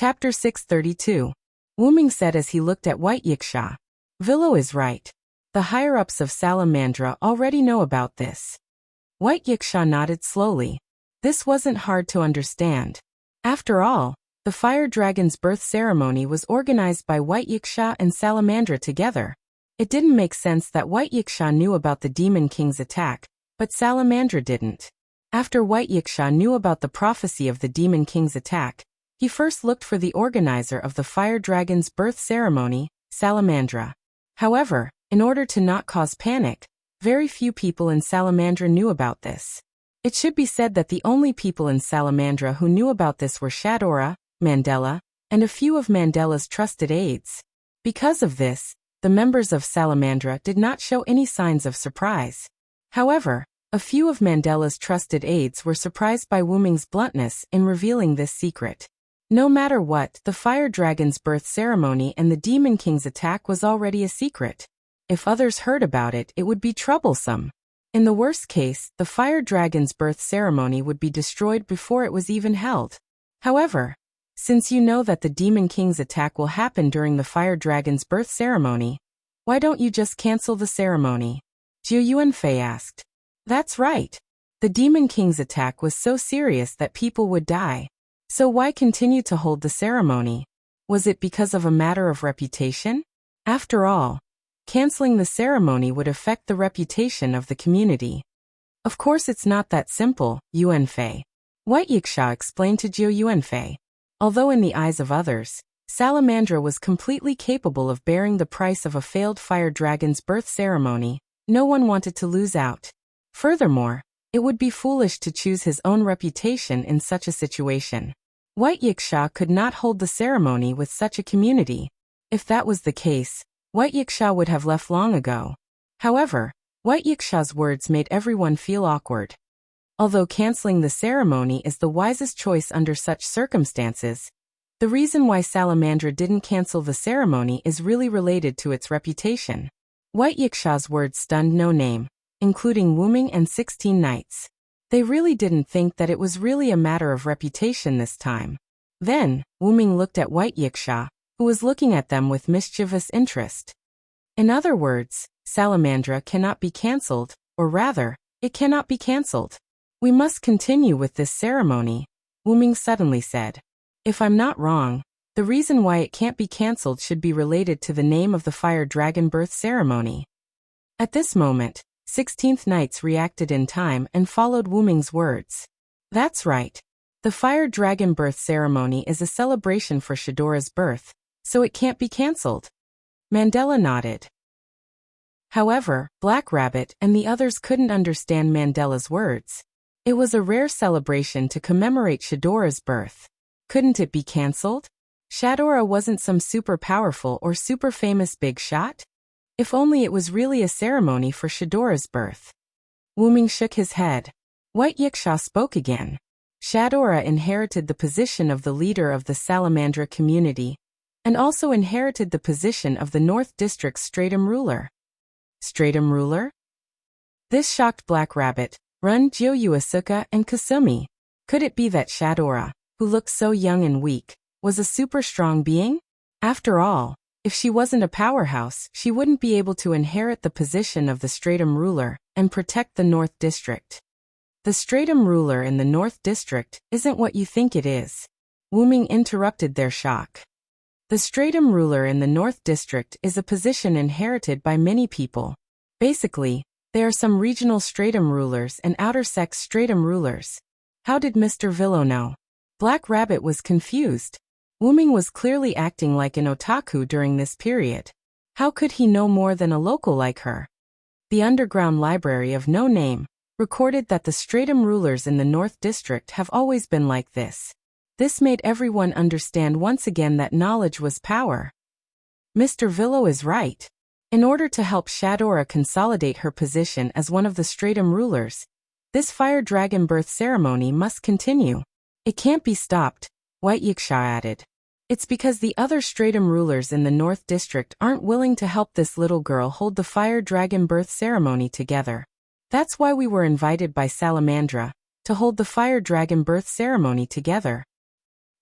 Chapter 632. Wuming said as he looked at White Yiksha. Villo is right. The higher-ups of Salamandra already know about this. White Yiksha nodded slowly. This wasn't hard to understand. After all, the fire dragon's birth ceremony was organized by White Yiksha and Salamandra together. It didn't make sense that White Yiksha knew about the Demon King's attack, but Salamandra didn't. After White Yiksha knew about the prophecy of the Demon King's attack, he first looked for the organizer of the fire dragon's birth ceremony, Salamandra. However, in order to not cause panic, very few people in Salamandra knew about this. It should be said that the only people in Salamandra who knew about this were Shadora, Mandela, and a few of Mandela's trusted aides. Because of this, the members of Salamandra did not show any signs of surprise. However, a few of Mandela's trusted aides were surprised by Wuming's bluntness in revealing this secret. No matter what, the fire dragon's birth ceremony and the Demon King's attack was already a secret. If others heard about it, it would be troublesome. In the worst case, the fire dragon's birth ceremony would be destroyed before it was even held. However, since you know that the Demon King's attack will happen during the fire dragon's birth ceremony, why don't you just cancel the ceremony? Jiu Yuanfei asked. That's right. The Demon King's attack was so serious that people would die. So why continue to hold the ceremony? Was it because of a matter of reputation? After all, canceling the ceremony would affect the reputation of the community. Of course it's not that simple, Yuanfei. White Yiksha explained to Jiu Yuanfei. Although in the eyes of others, Salamandra was completely capable of bearing the price of a failed fire dragon's birth ceremony, no one wanted to lose out. Furthermore, it would be foolish to choose his own reputation in such a situation. White Yiksha could not hold the ceremony with such a community. If that was the case, White Yiksha would have left long ago. However, White Yiksha's words made everyone feel awkward. Although canceling the ceremony is the wisest choice under such circumstances, the reason why Salamandra didn't cancel the ceremony is really related to its reputation. White Yiksha's words stunned No Name, including Wuming and 16 Knights. They really didn't think that it was really a matter of reputation this time. Then, Wuming looked at White Yiksha, who was looking at them with mischievous interest. In other words, Salamandra cannot be cancelled, or rather, it cannot be cancelled. We must continue with this ceremony, Wuming suddenly said. If I'm not wrong, the reason why it can't be cancelled should be related to the name of the fire dragon birth ceremony. At this moment, 16th Knights reacted in time and followed Wuming's words. That's right. The fire dragon birth ceremony is a celebration for Shadora's birth, so it can't be cancelled. Mandela nodded. However, Black Rabbit and the others couldn't understand Mandela's words. It was a rare celebration to commemorate Shadora's birth. Couldn't it be cancelled? Shadora wasn't some super powerful or super famous big shot? If only it was really a ceremony for Shadora's birth. Wuming shook his head. White Yiksha spoke again. Shadora inherited the position of the leader of the Salamandra community, and also inherited the position of the North District's Stratum ruler. Stratum ruler? This shocked Black Rabbit, Run, Jiu Yuasuka, and Kasumi. Could it be that Shadora, who looked so young and weak, was a super strong being? After all, if she wasn't a powerhouse, she wouldn't be able to inherit the position of the Stratum ruler and protect the North District. The Stratum ruler in the North District isn't what you think it is. Wuming interrupted their shock. The Stratum ruler in the North District is a position inherited by many people. Basically, there are some regional Stratum rulers and outer sex Stratum rulers. How did Mr. Villo know? Black Rabbit was confused. Wuming was clearly acting like an otaku during this period. How could he know more than a local like her? The underground library of No Name recorded that the Stratum rulers in the North District have always been like this. This made everyone understand once again that knowledge was power. Mr. Villo is right. In order to help Shadora consolidate her position as one of the Stratum rulers, this fire dragon birth ceremony must continue. It can't be stopped, White Yiksha added. It's because the other Stratum rulers in the North District aren't willing to help this little girl hold the fire dragon birth ceremony together. That's why we were invited by Salamandra, to hold the fire dragon birth ceremony together.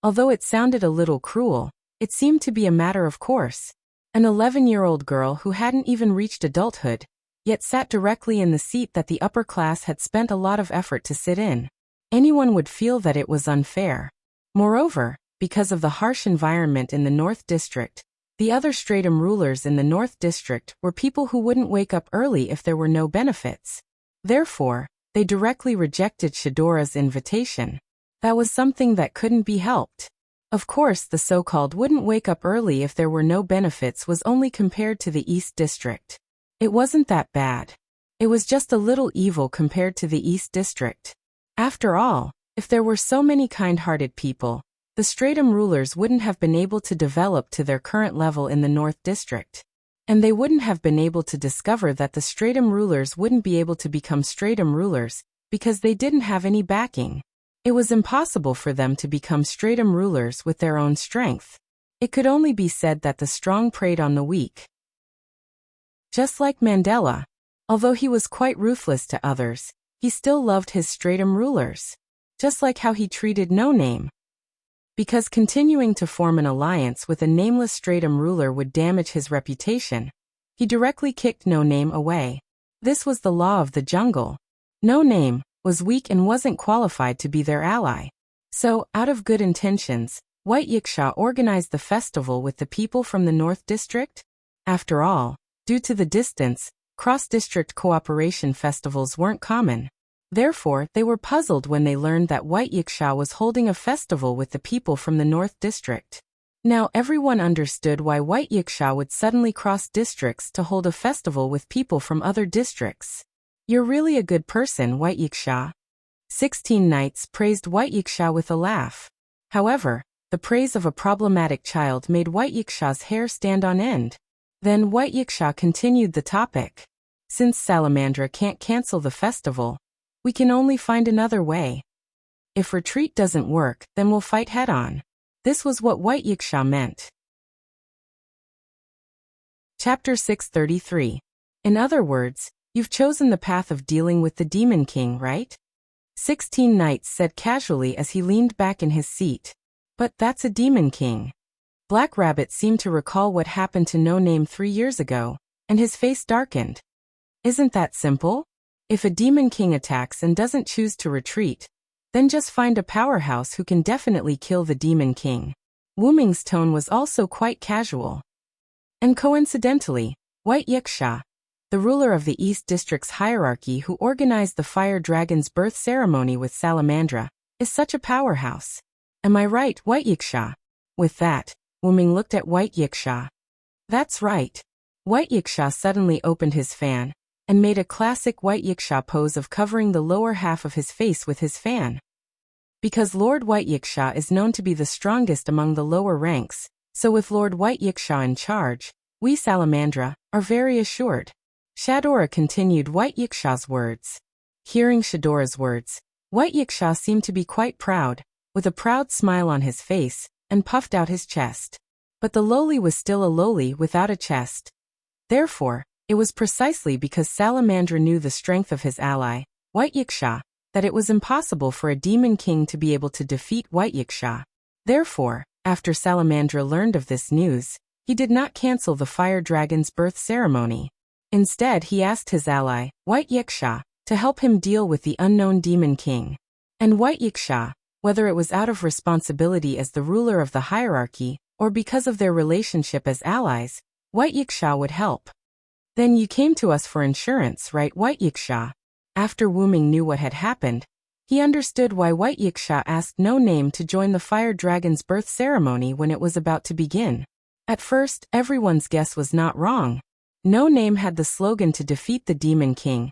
Although it sounded a little cruel, it seemed to be a matter of course. An 11-year-old girl who hadn't even reached adulthood, yet sat directly in the seat that the upper class had spent a lot of effort to sit in. Anyone would feel that it was unfair. Moreover, because of the harsh environment in the North District, the other Stratum rulers in the North District were people who wouldn't wake up early if there were no benefits. Therefore, they directly rejected Shadora's invitation. That was something that couldn't be helped. Of course, the so-called wouldn't wake up early if there were no benefits was only compared to the East District. It wasn't that bad. It was just a little evil compared to the East District. After all, if there were so many kind-hearted people, the Stratum rulers wouldn't have been able to develop to their current level in the North District. And they wouldn't have been able to discover that the Stratum rulers wouldn't be able to become Stratum rulers, because they didn't have any backing. It was impossible for them to become Stratum rulers with their own strength. It could only be said that the strong preyed on the weak. Just like Mandela, although he was quite ruthless to others, he still loved his Stratum rulers. Just like how he treated No Name. Because continuing to form an alliance with a nameless Stratum ruler would damage his reputation, he directly kicked No Name away. This was the law of the jungle. No Name was weak and wasn't qualified to be their ally. So, out of good intentions, White Yiksha organized the festival with the people from the North District. After all, due to the distance, cross-district cooperation festivals weren't common. Therefore, they were puzzled when they learned that White Yiksha was holding a festival with the people from the North District. Now everyone understood why White Yiksha would suddenly cross districts to hold a festival with people from other districts. You're really a good person, White Yiksha. 16 knights praised White Yiksha with a laugh. However, the praise of a problematic child made White Yiksha's hair stand on end. Then White Yiksha continued the topic. Since Salamandra can't cancel the festival, we can only find another way. If retreat doesn't work, then we'll fight head-on. This was what White Yiksha meant. Chapter 633. In other words, you've chosen the path of dealing with the Demon King, right? 16 knights said casually as he leaned back in his seat. But that's a Demon King. Black Rabbit seemed to recall what happened to No Name 3 years ago, and his face darkened. Isn't that simple? If a Demon King attacks and doesn't choose to retreat, then just find a powerhouse who can definitely kill the Demon King. Wu Ming's tone was also quite casual. And coincidentally, White Yiksha, the ruler of the East District's hierarchy who organized the Fire Dragon's birth ceremony with Salamandra, is such a powerhouse. Am I right, White Yiksha? With that, Wu Ming looked at White Yiksha. That's right. White Yiksha suddenly opened his fan, and made a classic White Yiksha pose of covering the lower half of his face with his fan. Because Lord White Yiksha is known to be the strongest among the lower ranks, so with Lord White Yiksha in charge, we Salamandra are very assured. Shadora continued White Yiksha's words. Hearing Shadora's words, White Yiksha seemed to be quite proud, with a proud smile on his face, and puffed out his chest. But the lowly was still a lowly without a chest. Therefore, it was precisely because Salamandra knew the strength of his ally, White Yiksha, that it was impossible for a Demon King to be able to defeat White Yiksha. Therefore, after Salamandra learned of this news, he did not cancel the Fire Dragon's birth ceremony. Instead, he asked his ally, White Yiksha, to help him deal with the unknown Demon King. And White Yiksha, whether it was out of responsibility as the ruler of the hierarchy, or because of their relationship as allies, White Yiksha would help. Then you came to us for insurance, right, White Yiksha? After Wu Ming knew what had happened, he understood why White Yiksha asked No Name to join the Fire Dragon's birth ceremony when it was about to begin. At first, everyone's guess was not wrong. No Name had the slogan to defeat the Demon King,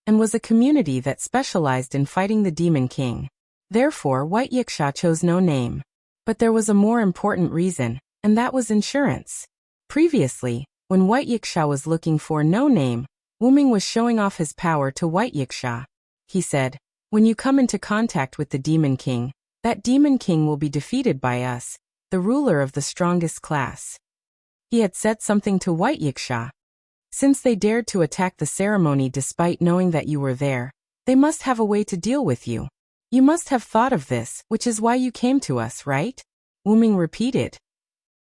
and was a community that specialized in fighting the Demon King. Therefore, White Yiksha chose No Name. But there was a more important reason, and that was insurance. Previously, when White Yiksha was looking for No Name, Wu Ming was showing off his power to White Yiksha. He said, when you come into contact with the Demon King, that Demon King will be defeated by us, the ruler of the strongest class. He had said something to White Yiksha. Since they dared to attack the ceremony despite knowing that you were there, they must have a way to deal with you. You must have thought of this, which is why you came to us, right? Wu Ming repeated.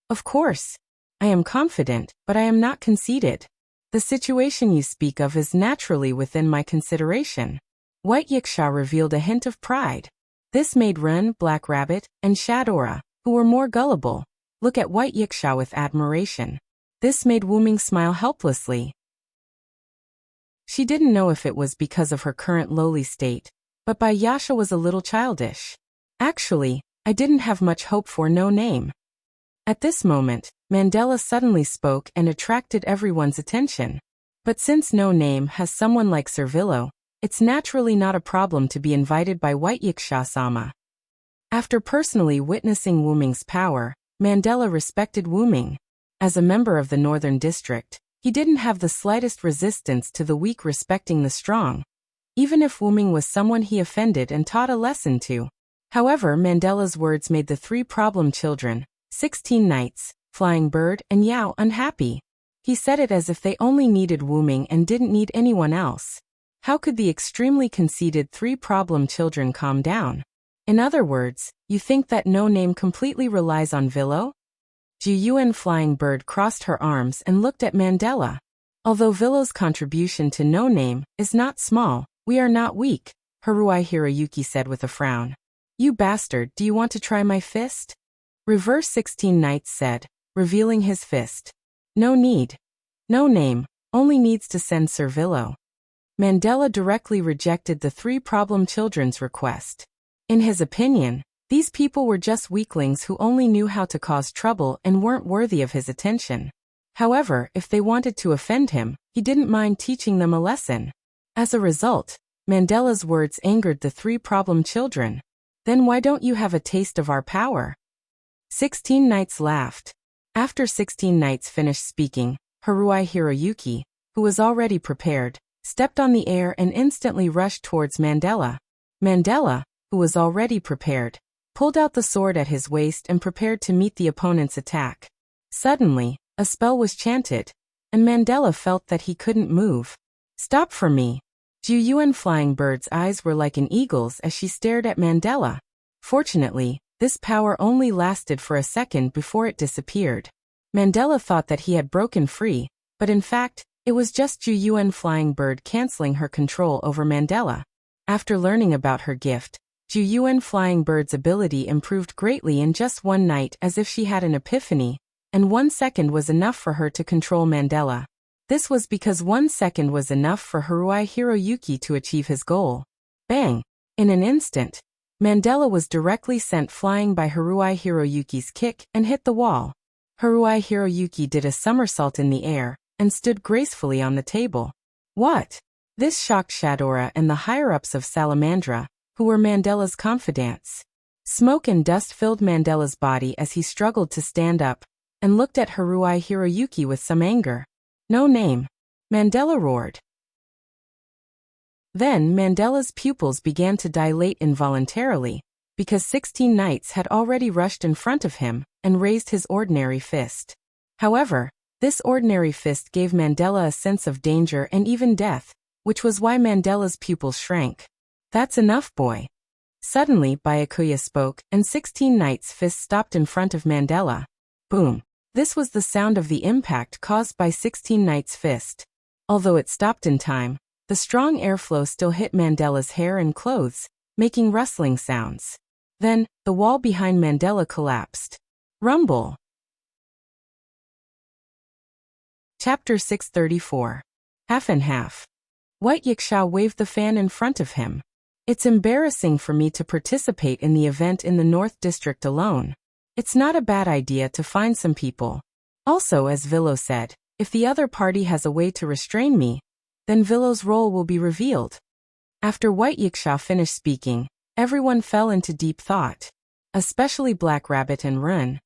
Of course. I am confident, but I am not conceited. The situation you speak of is naturally within my consideration. White Yiksha revealed a hint of pride. This made Ren, Black Rabbit, and Shadora, who were more gullible, look at White Yiksha with admiration. This made Wu Ming smile helplessly. She didn't know if it was because of her current lowly state, but Yasha was a little childish. Actually, I didn't have much hope for no name. At this moment, Mandela suddenly spoke and attracted everyone's attention. But since no name has someone like Servillo, it's naturally not a problem to be invited by White Yiksha-sama. After personally witnessing Wu Ming's power, Mandela respected Wu Ming. As a member of the Northern District, he didn't have the slightest resistance to the weak respecting the strong, even if Wu Ming was someone he offended and taught a lesson to. However, Mandela's words made the 3 problem children, 16 Knights, Flying Bird, and Yao unhappy. He said it as if they only needed Wu Ming and didn't need anyone else. How could the extremely conceited 3 problem children calm down? In other words, you think that no name completely relies on Villo? Ju Yuan Flying Bird crossed her arms and looked at Mandela. Although Villo's contribution to no name is not small, we are not weak, Haruai Hiroyuki said with a frown. You bastard, do you want to try my fist? Reverse 16 Knights said, revealing his fist. No need. No name, only needs to send Servillo. Mandela directly rejected the 3 problem children's request. In his opinion, these people were just weaklings who only knew how to cause trouble and weren't worthy of his attention. However, if they wanted to offend him, he didn't mind teaching them a lesson. As a result, Mandela's words angered the 3 problem children. Then why don't you have a taste of our power? 16 Knights laughed. After 16 Knights finished speaking, Haruai Hiroyuki, who was already prepared, stepped on the air and instantly rushed towards Mandela. Mandela, who was already prepared, pulled out the sword at his waist and prepared to meet the opponent's attack. Suddenly, a spell was chanted, and Mandela felt that he couldn't move. Stop for me. Ju Yuan Flying Bird's eyes were like an eagle's as she stared at Mandela. Fortunately, this power only lasted for a second before it disappeared. Mandela thought that he had broken free, but in fact, it was just Ju Yuan Flying Bird canceling her control over Mandela. After learning about her gift, Ju Yuan Flying Bird's ability improved greatly in just one night as if she had an epiphany, and 1 second was enough for her to control Mandela. This was because 1 second was enough for Haruai Hiroyuki to achieve his goal. Bang! In an instant, Mandela was directly sent flying by Haruai Hiroyuki's kick and hit the wall. Haruai Hiroyuki did a somersault in the air and stood gracefully on the table. What? This shocked Shadora and the higher-ups of Salamandra, who were Mandela's confidants. Smoke and dust filled Mandela's body as he struggled to stand up, and looked at Haruai Hiroyuki with some anger. No name. Mandela roared. Then Mandela's pupils began to dilate involuntarily, because 16 Knights had already rushed in front of him and raised his ordinary fist. However, this ordinary fist gave Mandela a sense of danger and even death, which was why Mandela's pupils shrank. That's enough, boy. Suddenly, Byakuya spoke, and 16 Knights' fists stopped in front of Mandela. Boom. This was the sound of the impact caused by 16 Knights' fist. Although it stopped in time, the strong airflow still hit Mandela's hair and clothes, making rustling sounds. Then, the wall behind Mandela collapsed. Rumble. Chapter 634. Half and Half. White Yiksha waved the fan in front of him. It's embarrassing for me to participate in the event in the North District alone. It's not a bad idea to find some people. Also, as Villo said, if the other party has a way to restrain me, then Villo's role will be revealed. After White Yiksha finished speaking, everyone fell into deep thought. Especially Black Rabbit and Run.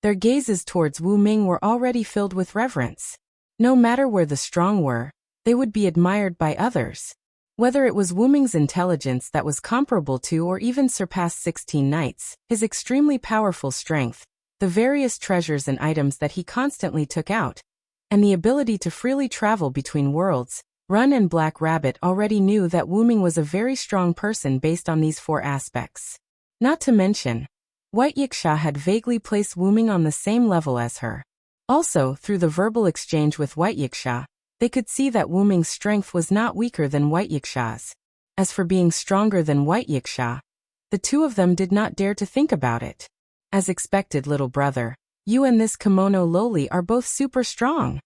Their gazes towards Wu Ming were already filled with reverence. No matter where the strong were, they would be admired by others. Whether it was Wu Ming's intelligence that was comparable to or even surpassed 16 Knights, his extremely powerful strength, the various treasures and items that he constantly took out, and the ability to freely travel between worlds, Run and Black Rabbit already knew that Wu Ming was a very strong person based on these 4 aspects. Not to mention, White Yiksha had vaguely placed Wuming on the same level as her. Also, through the verbal exchange with White Yiksha, they could see that Wuming's strength was not weaker than White Yiksha's. As for being stronger than White Yiksha, the two of them did not dare to think about it. As expected, little brother, you and this kimono loli are both super strong.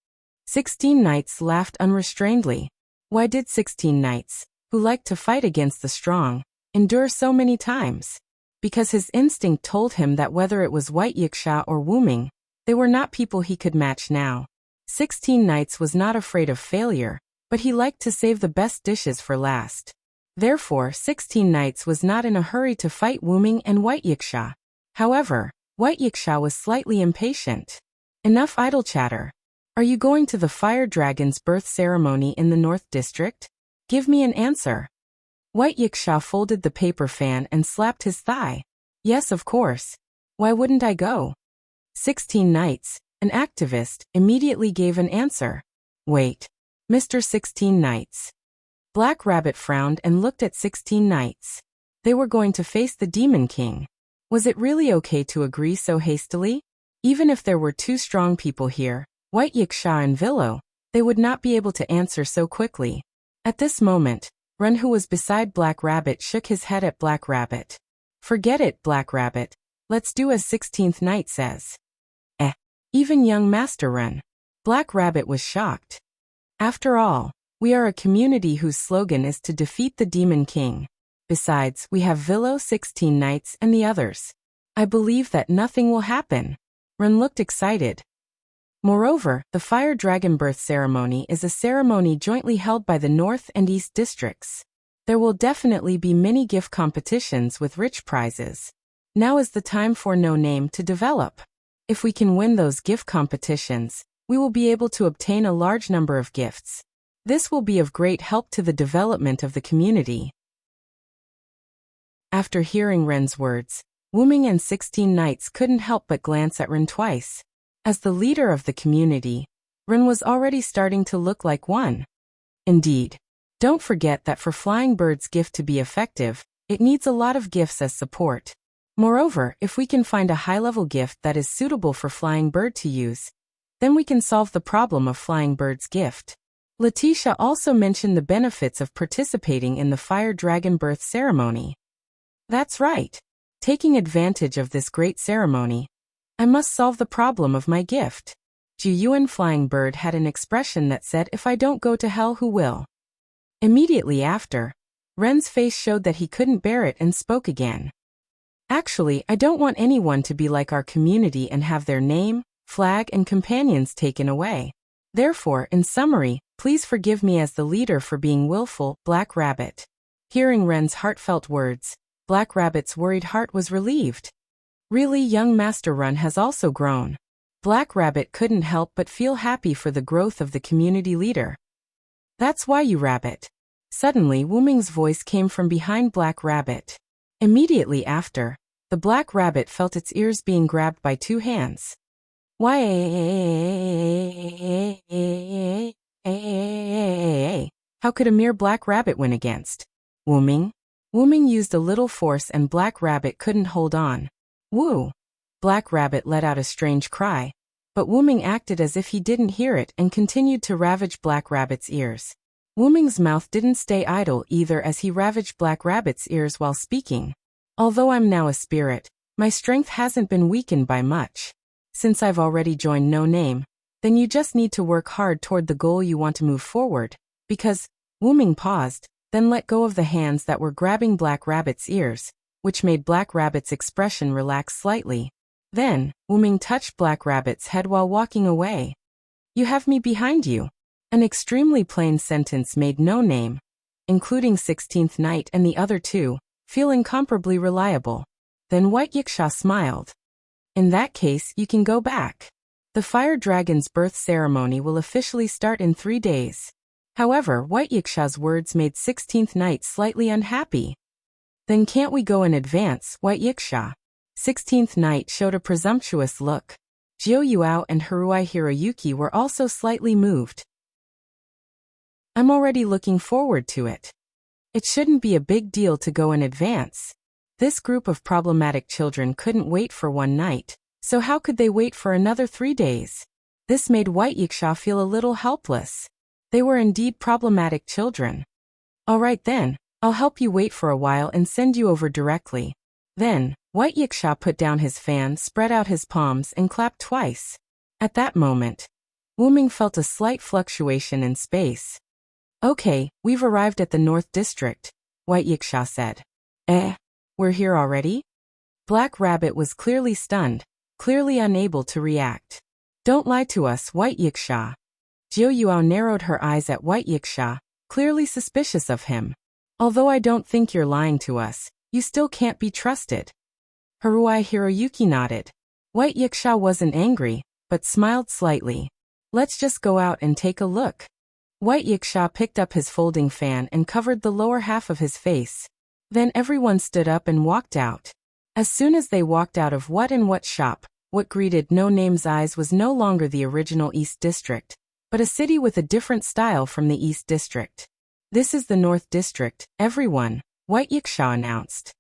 16 knights laughed unrestrainedly. Why did 16 knights, who liked to fight against the strong, endure so many times? Because his instinct told him that whether it was White Yiksha or Wuming, they were not people he could match now. 16 knights was not afraid of failure, but he liked to save the best dishes for last. Therefore, 16 knights was not in a hurry to fight Wuming and White Yiksha. However, White Yiksha was slightly impatient. Enough idle chatter. Are you going to the fire dragon's birth ceremony in the North District? Give me an answer. White Yiksha folded the paper fan and slapped his thigh. Yes, of course. Why wouldn't I go? 16 knights, an activist, immediately gave an answer. Wait. Mr. 16 knights. Black Rabbit frowned and looked at 16 knights. They were going to face the Demon King. Was it really okay to agree so hastily? Even if there were two strong people here, White Yiksha and Villo, they would not be able to answer so quickly. At this moment, Ren, who was beside Black Rabbit, shook his head at Black Rabbit. Forget it, Black Rabbit. Let's do as 16th Knight says. Even young Master Ren. Black Rabbit was shocked. After all, we are a community whose slogan is to defeat the Demon King. Besides, we have Villo, 16 Knights, and the others. I believe that nothing will happen. Ren looked excited. Moreover, the Fire Dragon Birth Ceremony is a ceremony jointly held by the North and East Districts. There will definitely be many gift competitions with rich prizes. Now is the time for No Name to develop. If we can win those gift competitions, we will be able to obtain a large number of gifts. This will be of great help to the development of the community. After hearing Ren's words, Wuming and 16 Knights couldn't help but glance at Ren twice. As the leader of the community, Ren was already starting to look like one. Indeed. Don't forget that for Flying Bird's gift to be effective, it needs a lot of gifts as support. Moreover, if we can find a high-level gift that is suitable for Flying Bird to use, then we can solve the problem of Flying Bird's gift. Letitia also mentioned the benefits of participating in the Fire Dragon Birth Ceremony. That's right. Taking advantage of this great ceremony, I must solve the problem of my gift. Ju Yuan Flying Bird had an expression that said, if I don't go to hell, who will? Immediately after, Ren's face showed that he couldn't bear it and spoke again. Actually, I don't want anyone to be like our community and have their name, flag, and companions taken away. Therefore, in summary, please forgive me as the leader for being willful, Black Rabbit. Hearing Ren's heartfelt words, Black Rabbit's worried heart was relieved. Really, young Master Ren has also grown. Black Rabbit couldn't help but feel happy for the growth of the community leader. That's why you rabbit. Suddenly, Wuming's voice came from behind Black Rabbit. Immediately after, the Black Rabbit felt its ears being grabbed by two hands. Why? How could a mere Black Rabbit win against Wuming? Wuming used a little force and Black Rabbit couldn't hold on. Woo! Black Rabbit let out a strange cry, but Wuming acted as if he didn't hear it and continued to ravage Black Rabbit's ears. Wuming's mouth didn't stay idle either as he ravaged Black Rabbit's ears while speaking. Although I'm now a spirit, my strength hasn't been weakened by much. Since I've already joined No Name, then you just need to work hard toward the goal you want to move forward, because, Wuming paused, then let go of the hands that were grabbing Black Rabbit's ears, which made Black Rabbit's expression relax slightly. Then, Wuming touched Black Rabbit's head while walking away. You have me behind you. An extremely plain sentence made No Name, including 16th Knight and the other two, feel incomparably reliable. Then White Yiksha smiled. In that case, you can go back. The Fire Dragon's birth ceremony will officially start in 3 days. However, White Yiksha's words made 16th Knight slightly unhappy. Then can't we go in advance, White Yiksha? 16th Knight showed a presumptuous look. Jiu Yuao and Haruai Hiroyuki were also slightly moved. I'm already looking forward to it. It shouldn't be a big deal to go in advance. This group of problematic children couldn't wait for one night, so how could they wait for another 3 days? This made White Yiksha feel a little helpless. They were indeed problematic children. All right then, I'll help you wait for a while and send you over directly. Then, White Yiksha put down his fan, spread out his palms, and clapped twice. At that moment, Wuming felt a slight fluctuation in space. Okay, we've arrived at the North District, White Yiksha said. We're here already? Black Rabbit was clearly stunned, clearly unable to react. Don't lie to us, White Yiksha. Jiu Yuao narrowed her eyes at White Yiksha, clearly suspicious of him. Although I don't think you're lying to us, you still can't be trusted. Haruai Hiroyuki nodded. White Yiksha wasn't angry, but smiled slightly. Let's just go out and take a look. White Yiksha picked up his folding fan and covered the lower half of his face. Then everyone stood up and walked out. As soon as they walked out of What shop, what greeted No Name's eyes was no longer the original East District, but a city with a different style from the East District. This is the North District, everyone, White Yiksha announced.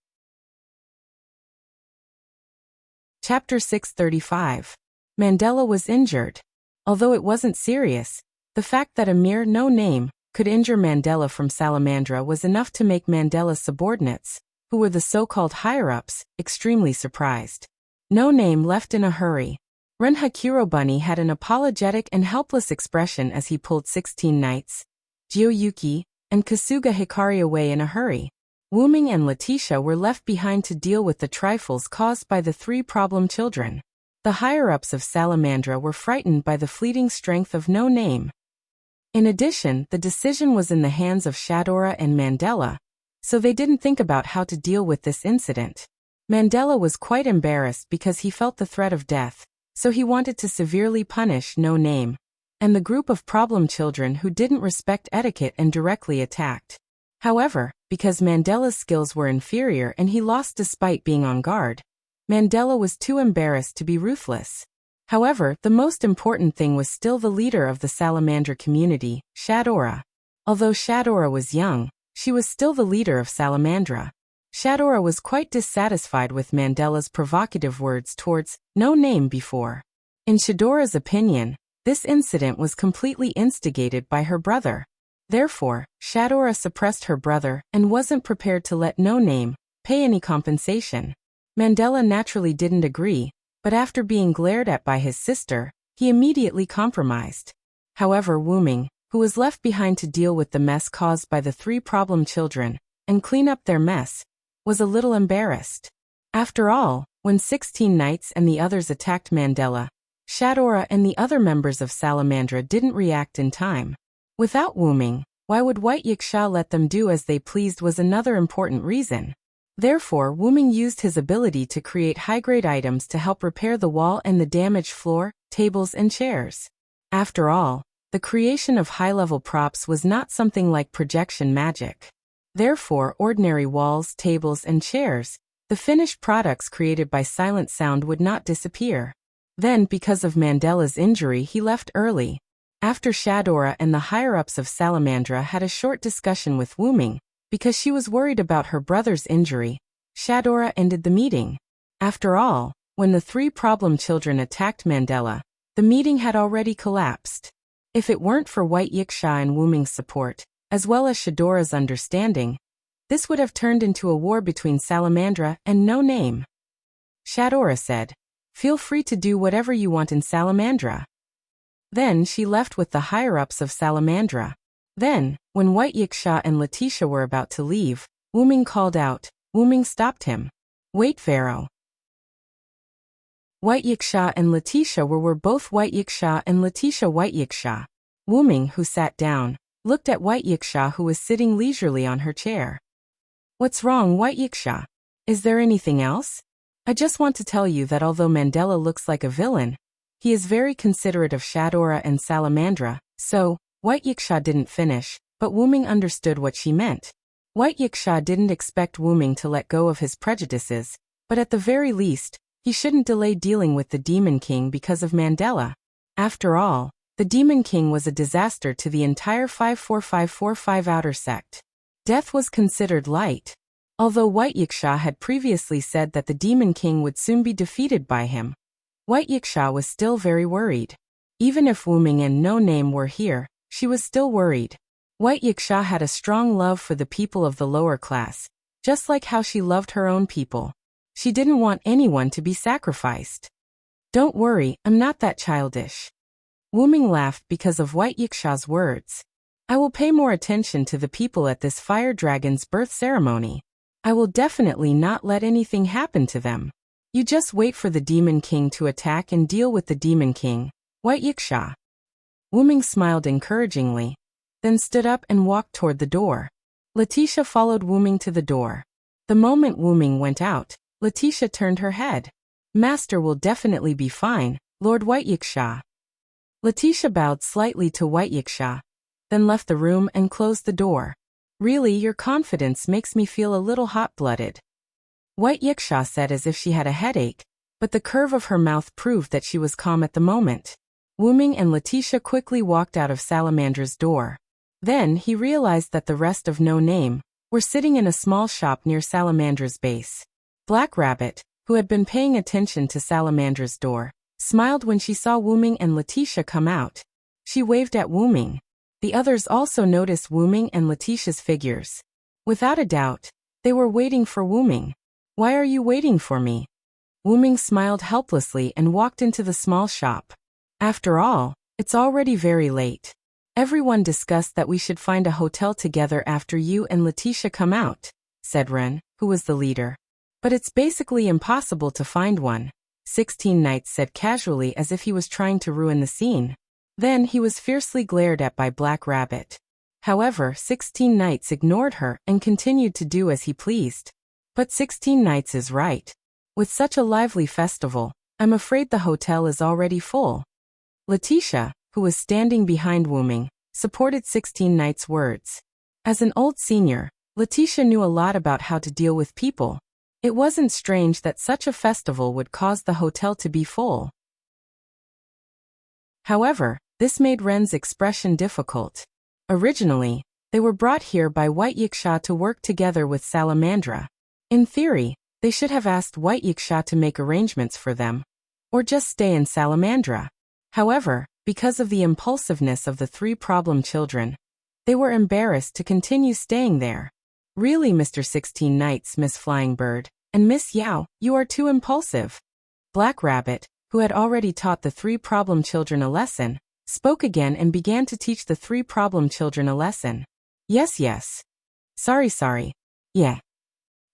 Chapter 635. Mandela was injured. Although it wasn't serious, the fact that a mere No Name could injure Mandela from Salamandra was enough to make Mandela's subordinates, who were the so-called higher-ups, extremely surprised. No Name left in a hurry. Ren Hakirobunny had an apologetic and helpless expression as he pulled 16 knights, Jiuyuki, and Kasuga Hikari away in a hurry. Wuming and Letitia were left behind to deal with the trifles caused by the 3 problem children. The higher-ups of Salamandra were frightened by the fleeting strength of No Name. In addition, the decision was in the hands of Shadora and Mandela, so they didn't think about how to deal with this incident. Mandela was quite embarrassed because he felt the threat of death, so he wanted to severely punish No Name and the group of problem children who didn't respect etiquette and directly attacked. However, because Mandela's skills were inferior and he lost despite being on guard, Mandela was too embarrassed to be ruthless. However, the most important thing was still the leader of the Salamandra community, Shadora. Although Shadora was young, she was still the leader of Salamandra. Shadora was quite dissatisfied with Mandela's provocative words towards No Name before. In Shadora's opinion, this incident was completely instigated by her brother. Therefore, Shadora suppressed her brother and wasn't prepared to let No Name pay any compensation. Mandela naturally didn't agree, but after being glared at by his sister, he immediately compromised. However, Wuming, who was left behind to deal with the mess caused by the 3 problem children and clean up their mess, was a little embarrassed. After all, when 16 knights and the others attacked Mandela, Shadora and the other members of Salamandra didn't react in time. Without Wuming, why would White Yiksha let them do as they pleased was another important reason. Therefore, Wuming used his ability to create high-grade items to help repair the wall and the damaged floor, tables and chairs. After all, the creation of high-level props was not something like projection magic. Therefore, ordinary walls, tables and chairs, the finished products created by silent sound would not disappear. Then, because of Mandela's injury, he left early. After Shadora and the higher-ups of Salamandra had a short discussion with Wuming, because she was worried about her brother's injury, Shadora ended the meeting. After all, when the 3 problem children attacked Mandela, the meeting had already collapsed. If it weren't for White Yiksha and Wuming's support, as well as Shadora's understanding, this would have turned into a war between Salamandra and No Name. Shadora said, "Feel free to do whatever you want in Salamandra." Then she left with the higher-ups of Salamandra. Then, when White Yiksha and Letitia were about to leave, Wuming called out. Wuming stopped him. "Wait, Pharaoh." White Yiksha and Letitia were both White Yiksha and Letitia White Yiksha. Wuming, who sat down, looked at White Yiksha who was sitting leisurely on her chair. "What's wrong, White Yiksha? Is there anything else? I just want to tell you that although Mandela looks like a villain, he is very considerate of Shadora and Salamandra." So, White Yiksha didn't finish, but Wuming understood what she meant. White Yiksha didn't expect Wuming to let go of his prejudices, but at the very least, he shouldn't delay dealing with the Demon King because of Mandela. After all, the Demon King was a disaster to the entire 54545 outer sect. Death was considered light. Although White Yiksha had previously said that the Demon King would soon be defeated by him, White Yiksha was still very worried. Even if Wuming and No Name were here, she was still worried. White Yiksha had a strong love for the people of the lower class, just like how she loved her own people. She didn't want anyone to be sacrificed. Don't worry, I'm not that childish. Wuming laughed because of White Yiksha's words. I will pay more attention to the people at this fire dragon's birth ceremony. I will definitely not let anything happen to them. You just wait for the Demon King to attack and deal with the Demon King, White Yiksha. Wuming smiled encouragingly, then stood up and walked toward the door. Letitia followed Wuming to the door. The moment Wuming went out, Letitia turned her head. Master will definitely be fine, Lord White Yiksha. Letitia bowed slightly to White Yiksha, then left the room and closed the door. Really, your confidence makes me feel a little hot-blooded, White Yiksha said as if she had a headache, but the curve of her mouth proved that she was calm at the moment. Wuming and Letitia quickly walked out of Salamandra's door. Then he realized that the rest of No Name were sitting in a small shop near Salamandra's base. Black Rabbit, who had been paying attention to Salamandra's door, smiled when she saw Wuming and Letitia come out. She waved at Wuming. The others also noticed Wuming and Letitia's figures. Without a doubt, they were waiting for Wuming. Why are you waiting for me? Wuming smiled helplessly and walked into the small shop. After all, it's already very late. Everyone discussed that we should find a hotel together after you and Letitia come out, said Ren, who was the leader. But it's basically impossible to find one, 16 Knights said casually as if he was trying to ruin the scene. Then he was fiercely glared at by Black Rabbit. However, 16 Knights ignored her and continued to do as he pleased. But 16 Knights is right. With such a lively festival, I'm afraid the hotel is already full. Letitia, who was standing behind Wuming, supported 16 Knights' words. As an old senior, Letitia knew a lot about how to deal with people. It wasn't strange that such a festival would cause the hotel to be full. However, this made Ren's expression difficult. Originally, they were brought here by White Yiksha to work together with Salamandra. In theory, they should have asked White Yiksha to make arrangements for them, or just stay in Salamandra. However, because of the impulsiveness of the 3 problem children, they were embarrassed to continue staying there. Really, Mr. 16 Knights, Miss Flying Bird, and Miss Yao, you are too impulsive. Black Rabbit, who had already taught the 3 problem children a lesson, spoke again and began to teach the 3 problem children a lesson. Yes. Sorry. Yeah.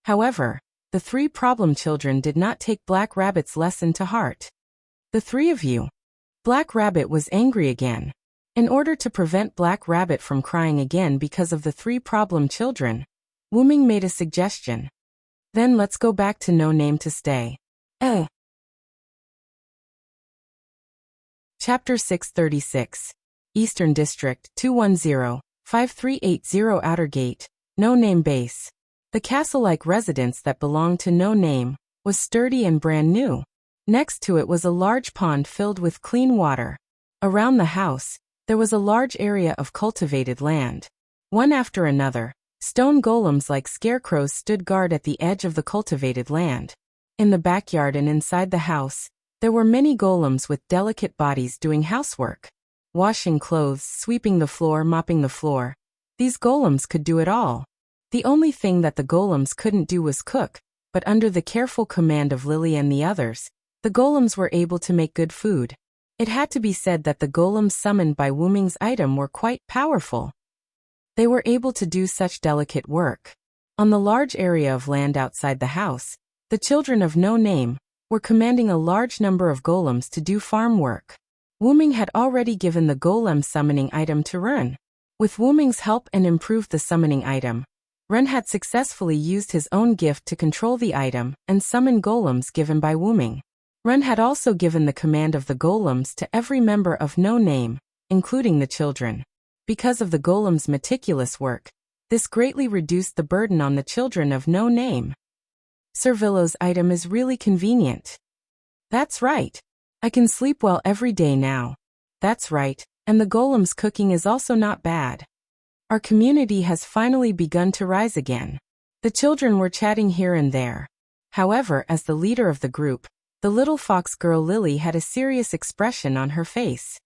However, the 3 problem children did not take Black Rabbit's lesson to heart. The 3 of you. Black Rabbit was angry again. In order to prevent Black Rabbit from crying again because of the 3 problem children, Wuming made a suggestion. Then let's go back to No Name to stay. Chapter 636. Eastern District 210-5380 Outer Gate, No Name Base. The castle-like residence that belonged to No Name was sturdy and brand new. Next to it was a large pond filled with clean water. Around the house, there was a large area of cultivated land. One after another, stone golems like scarecrows stood guard at the edge of the cultivated land. In the backyard and inside the house, there were many golems with delicate bodies doing housework. Washing clothes, sweeping the floor, mopping the floor. These golems could do it all. The only thing that the golems couldn't do was cook, but under the careful command of Lily and the others, the golems were able to make good food. It had to be said that the golems summoned by Wuming's item were quite powerful. They were able to do such delicate work. On the large area of land outside the house, the children of No Name were commanding a large number of golems to do farm work. Wuming had already given the golem summoning item to Ren. With Wuming's help and improved the summoning item, Ren had successfully used his own gift to control the item and summon golems given by Wuming. Ren had also given the command of the golems to every member of No Name, including the children. Because of the golems' meticulous work, this greatly reduced the burden on the children of No Name. Servillo's item is really convenient. That's right. I can sleep well every day now. That's right, and the golem's cooking is also not bad. Our community has finally begun to rise again. The children were chatting here and there. However, as the leader of the group, the little fox girl Lily had a serious expression on her face.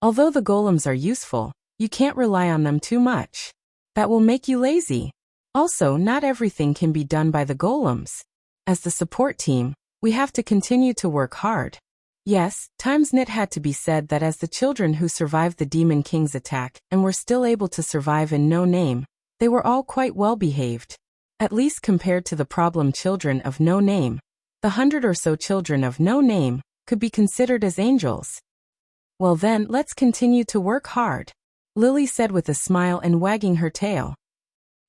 Although the golems are useful, you can't rely on them too much. That will make you lazy. Also, not everything can be done by the golems. As the support team, we have to continue to work hard. Yes, it had to be said that as the children who survived the Demon King's attack and were still able to survive in No Name, they were all quite well behaved. At least compared to the problem children of No Name, the 100 or so children of No Name could be considered as angels. Well then, let's continue to work hard, Lily said with a smile and wagging her tail.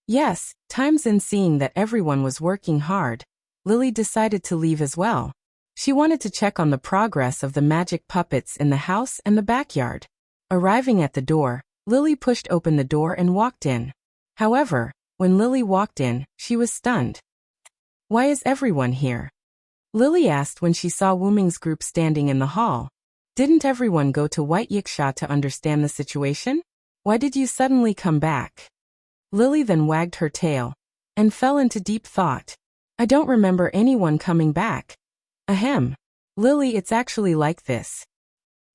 Yes, in seeing that everyone was working hard, Lily decided to leave as well. She wanted to check on the progress of the magic puppets in the house and the backyard. Arriving at the door, Lily pushed open the door and walked in. However, when Lily walked in, she was stunned. Why is everyone here? Lily asked when she saw Wuming's group standing in the hall. Didn't everyone go to White Yiksha to understand the situation? Why did you suddenly come back? Lily then wagged her tail and fell into deep thought. I don't remember anyone coming back. Ahem. Lily, it's actually like this.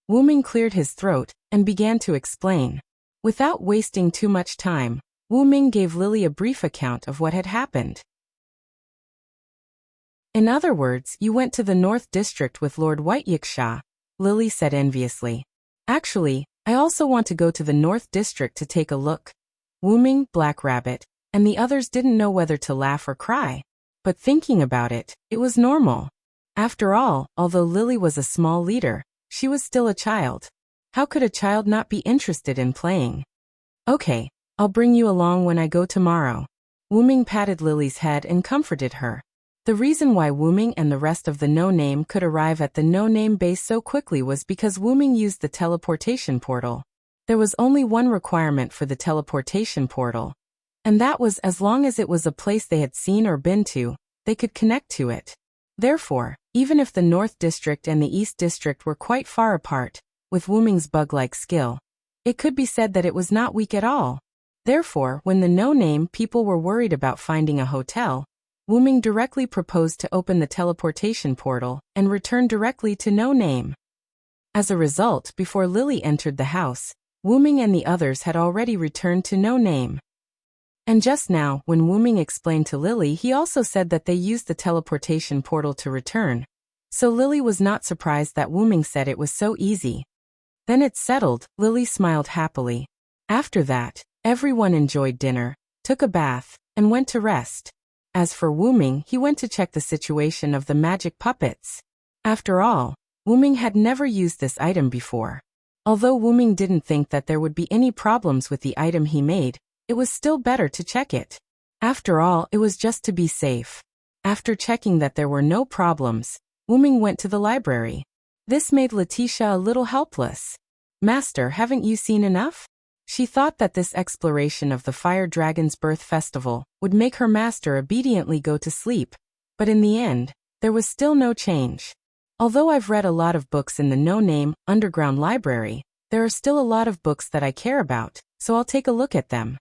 Wuming cleared his throat and began to explain. Without wasting too much time, Wuming gave Lily a brief account of what had happened. In other words, you went to the North District with Lord White Yiksha, Lily said enviously. Actually, I also want to go to the North District to take a look. Wuming, Black Rabbit, and the others didn't know whether to laugh or cry. But thinking about it, it was normal. After all, although Lily was a small leader, she was still a child. How could a child not be interested in playing? Okay, I'll bring you along when I go tomorrow. Wuming patted Lily's head and comforted her. The reason why Wuming and the rest of the No Name could arrive at the No Name base so quickly was because Wuming used the teleportation portal. There was only one requirement for the teleportation portal, and that was as long as it was a place they had seen or been to, they could connect to it. Therefore, even if the North District and the East District were quite far apart, with Wuming's bug-like skill, it could be said that it was not weak at all. Therefore, when the No Name people were worried about finding a hotel, Wuming directly proposed to open the teleportation portal and return directly to No Name. As a result, before Lily entered the house, Wuming and the others had already returned to No Name. And just now, when Wuming explained to Lily, he also said that they used the teleportation portal to return. So Lily was not surprised that Wuming said it was so easy. Then it's settled, Lily smiled happily. After that, everyone enjoyed dinner, took a bath, and went to rest. As for Wuming, he went to check the situation of the magic puppets. After all, Wuming had never used this item before. Although Wuming didn't think that there would be any problems with the item he made, it was still better to check it. After all, it was just to be safe. After checking that there were no problems, Wuming went to the library. This made Letitia a little helpless. Master, haven't you seen enough? She thought that this exploration of the Fire Dragon's birth festival would make her master obediently go to sleep, but in the end, there was still no change. Although I've read a lot of books in the No Name underground library, there are still a lot of books that I care about, so I'll take a look at them.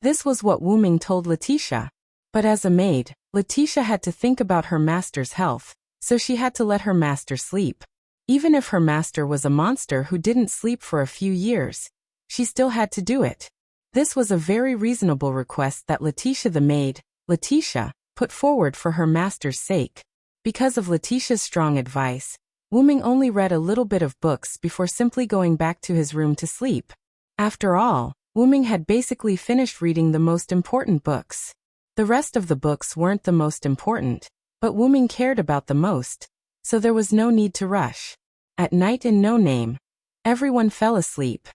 This was what Wuming told Letitia. But as a maid, Letitia had to think about her master's health, so she had to let her master sleep. Even if her master was a monster who didn't sleep for a few years, she still had to do it. This was a very reasonable request that Letitia the maid, Letitia, put forward for her master's sake. Because of Letitia's strong advice, Wuming only read a little bit of books before simply going back to his room to sleep. After all, Wuming had basically finished reading the most important books. The rest of the books weren't the most important, but Wuming cared about the most, so there was no need to rush. At night in No Name, everyone fell asleep.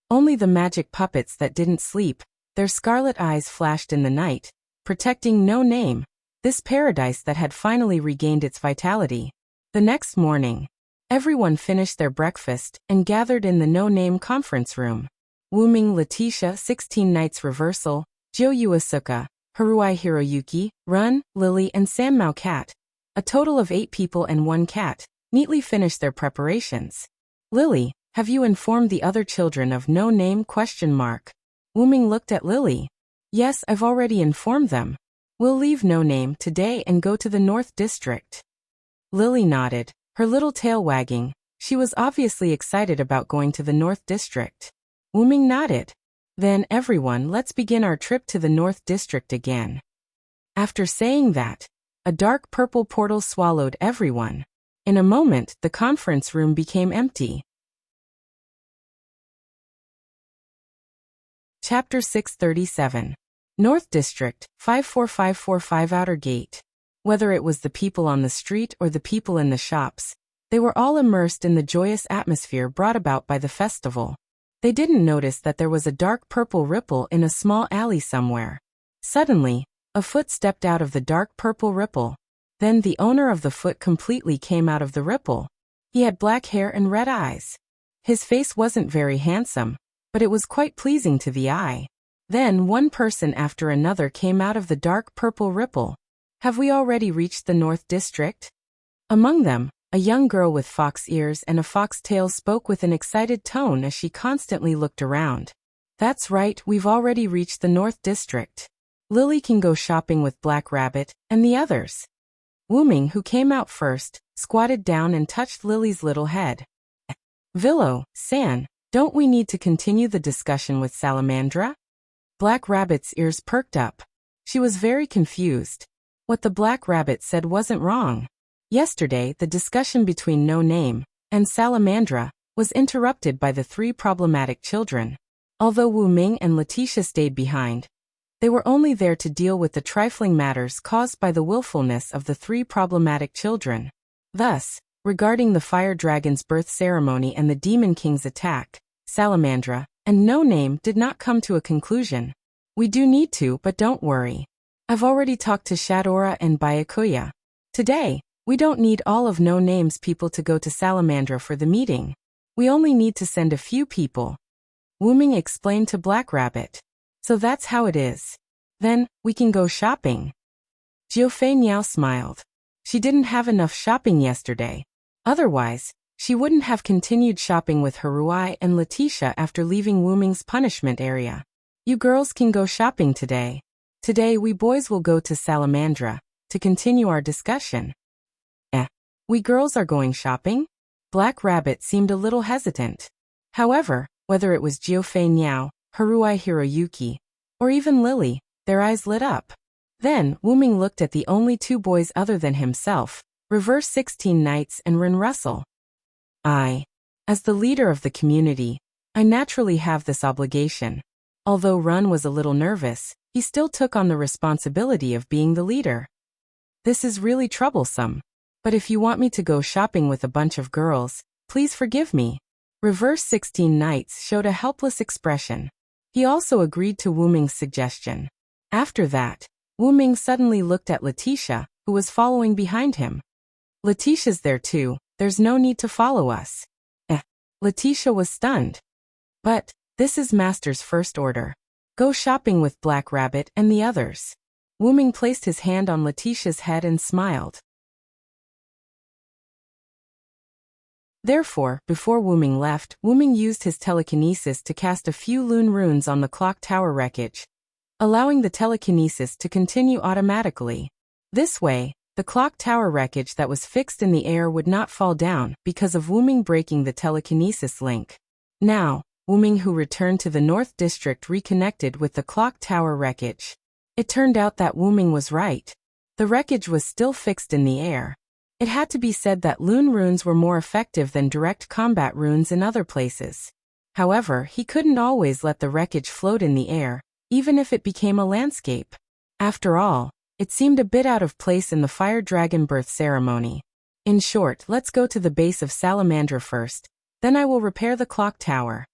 Only the magic puppets that didn't sleep, their scarlet eyes flashed in the night, protecting No Name, this paradise that had finally regained its vitality. The next morning, everyone finished their breakfast and gathered in the No Name conference room. Wuming, Letitia, 16 Nights Reversal, Jo Yuasuka, Haruai Hiroyuki, Run, Lily, and Sanmao Cat, a total of 8 people and 1 cat, neatly finished their preparations. Lily, have you informed the other children of No Name? Wuming looked at Lily. Yes, I've already informed them. We'll leave No Name today and go to the North District. Lily nodded, her little tail wagging. She was obviously excited about going to the North District. Wuming nodded. Then, everyone, let's begin our trip to the North District again. After saying that, a dark purple portal swallowed everyone. In a moment, the conference room became empty. Chapter 637. North District, 54545 Outer Gate. Whether it was the people on the street or the people in the shops, they were all immersed in the joyous atmosphere brought about by the festival. They didn't notice that there was a dark purple ripple in a small alley somewhere. Suddenly, a foot stepped out of the dark purple ripple. Then the owner of the foot completely came out of the ripple. He had black hair and red eyes. His face wasn't very handsome, but it was quite pleasing to the eye. Then one person after another came out of the dark purple ripple. Have we already reached the North District? Among them, a young girl with fox ears and a fox tail spoke with an excited tone as she constantly looked around. That's right, we've already reached the North District. Lily can go shopping with Black Rabbit and the others. Wuming, who came out first, squatted down and touched Lily's little head. Villo, San, don't we need to continue the discussion with Salamandra? Black Rabbit's ears perked up. She was very confused. What the Black Rabbit said wasn't wrong. Yesterday, the discussion between No Name and Salamandra was interrupted by the three problematic children. Although Wu Ming and Letitia stayed behind, they were only there to deal with the trifling matters caused by the willfulness of the three problematic children. Thus, regarding the Fire Dragon's birth ceremony and the Demon King's attack, Salamandra and No Name did not come to a conclusion. We do need to, but don't worry. I've already talked to Shadora and Byakuya. Today, we don't need all of No Name's people to go to Salamandra for the meeting. We only need to send a few people. Wuming explained to Black Rabbit. So that's how it is. Then, we can go shopping. Jiufei Niao smiled. She didn't have enough shopping yesterday. Otherwise, she wouldn't have continued shopping with Haruai and Letitia after leaving Wuming's punishment area. You girls can go shopping today. Today we boys will go to Salamandra to continue our discussion. We girls are going shopping? Black Rabbit seemed a little hesitant. However, whether it was Jiufei Niao, Haruai Hiroyuki, or even Lily, their eyes lit up. Then, Wuming looked at the only two boys other than himself, Reverse 16 Knights and Rin Russell. As the leader of the community, I naturally have this obligation. Although Run was a little nervous, he still took on the responsibility of being the leader. This is really troublesome. But if you want me to go shopping with a bunch of girls, please forgive me. Reverse 16 Knights showed a helpless expression. He also agreed to Wuming's suggestion. After that, Wuming suddenly looked at Letitia, who was following behind him. Letitia's there too, there's no need to follow us. Letitia was stunned. But, this is Master's first order. Go shopping with Black Rabbit and the others. Wuming placed his hand on Letitia's head and smiled. Therefore, before Wuming left, Wuming used his telekinesis to cast a few Lune runes on the clock tower wreckage, allowing the telekinesis to continue automatically. This way, the clock tower wreckage that was fixed in the air would not fall down because of Wuming breaking the telekinesis link. Now, Wuming, who returned to the North District, reconnected with the clock tower wreckage. It turned out that Wuming was right. The wreckage was still fixed in the air. It had to be said that Lune runes were more effective than direct combat runes in other places. However, he couldn't always let the wreckage float in the air, even if it became a landscape. After all, it seemed a bit out of place in the Fire Dragon birth ceremony. In short, let's go to the base of Salamandra first, then I will repair the clock tower.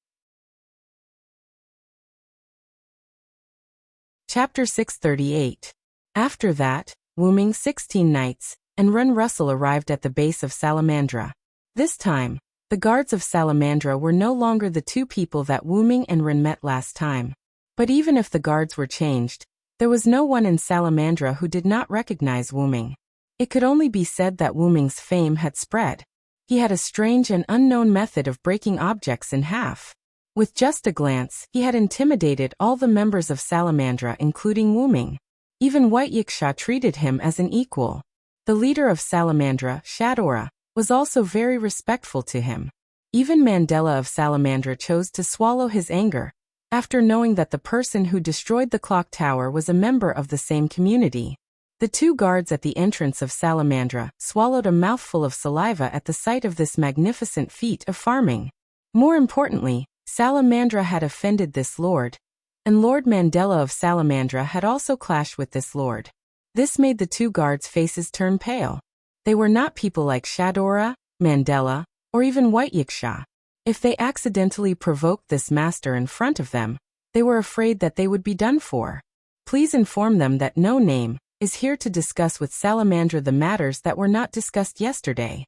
Chapter 638. After that, Wuming 16 Knights and Ren Russell arrived at the base of Salamandra. This time, the guards of Salamandra were no longer the two people that Wuming and Ren met last time. But even if the guards were changed, there was no one in Salamandra who did not recognize Wuming. It could only be said that Wuming's fame had spread. He had a strange and unknown method of breaking objects in half. With just a glance, he had intimidated all the members of Salamandra, including Wuming. Even White Yiksha treated him as an equal. The leader of Salamandra, Shadora, was also very respectful to him. Even Mandela of Salamandra chose to swallow his anger, after knowing that the person who destroyed the clock tower was a member of the same community. The two guards at the entrance of Salamandra swallowed a mouthful of saliva at the sight of this magnificent feat of farming. More importantly, Salamandra had offended this lord, and Lord Mandela of Salamandra had also clashed with this lord. This made the two guards' faces turn pale. They were not people like Shadora, Mandela, or even White Yiksha. If they accidentally provoked this master in front of them, they were afraid that they would be done for. Please inform them that No Name is here to discuss with Salamandra the matters that were not discussed yesterday.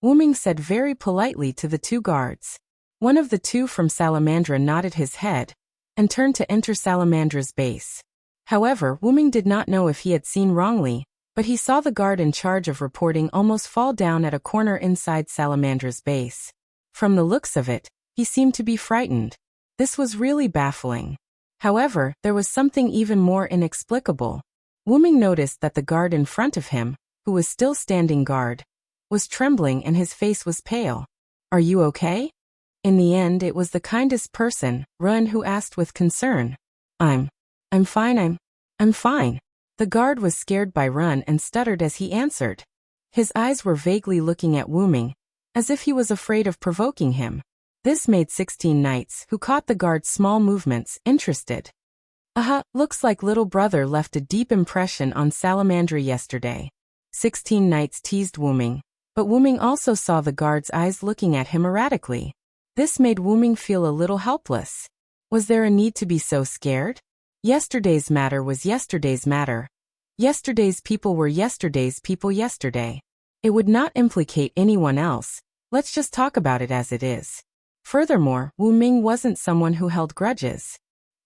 Wuming said very politely to the two guards. One of the two from Salamandra nodded his head and turned to enter Salamandra's base. However, Wuming did not know if he had seen wrongly, but he saw the guard in charge of reporting almost fall down at a corner inside Salamandra's base. From the looks of it, he seemed to be frightened. This was really baffling. However, there was something even more inexplicable. Wuming noticed that the guard in front of him, who was still standing guard, was trembling and his face was pale. "Are you okay?" In the end, it was the kindest person, Run, who asked with concern. I'm fine, I'm fine." The guard was scared by Run and stuttered as he answered. His eyes were vaguely looking at Wuming, as if he was afraid of provoking him. This made 16 knights, who caught the guard's small movements, interested. Looks like little brother left a deep impression on Salamandra yesterday. 16 knights teased Wuming, but Wuming also saw the guard's eyes looking at him erratically. This made Wuming feel a little helpless. Was there a need to be so scared? Yesterday's matter was yesterday's matter. Yesterday's people were yesterday's people yesterday. It would not implicate anyone else. Let's just talk about it as it is. Furthermore, Wuming wasn't someone who held grudges.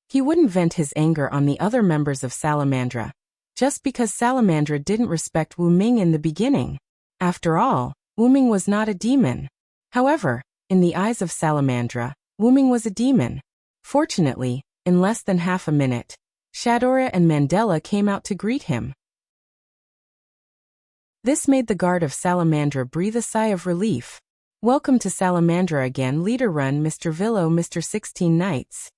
He wouldn't vent his anger on the other members of Salamandra, just because Salamandra didn't respect Wuming in the beginning. After all, Wuming was not a demon. However, in the eyes of Salamandra, Wuming was a demon. Fortunately, in less than half a minute, Shadora and Mandela came out to greet him. This made the guard of Salamandra breathe a sigh of relief. "Welcome to Salamandra again, Leader Run, Mr. Villo, Mr. 16 Knights."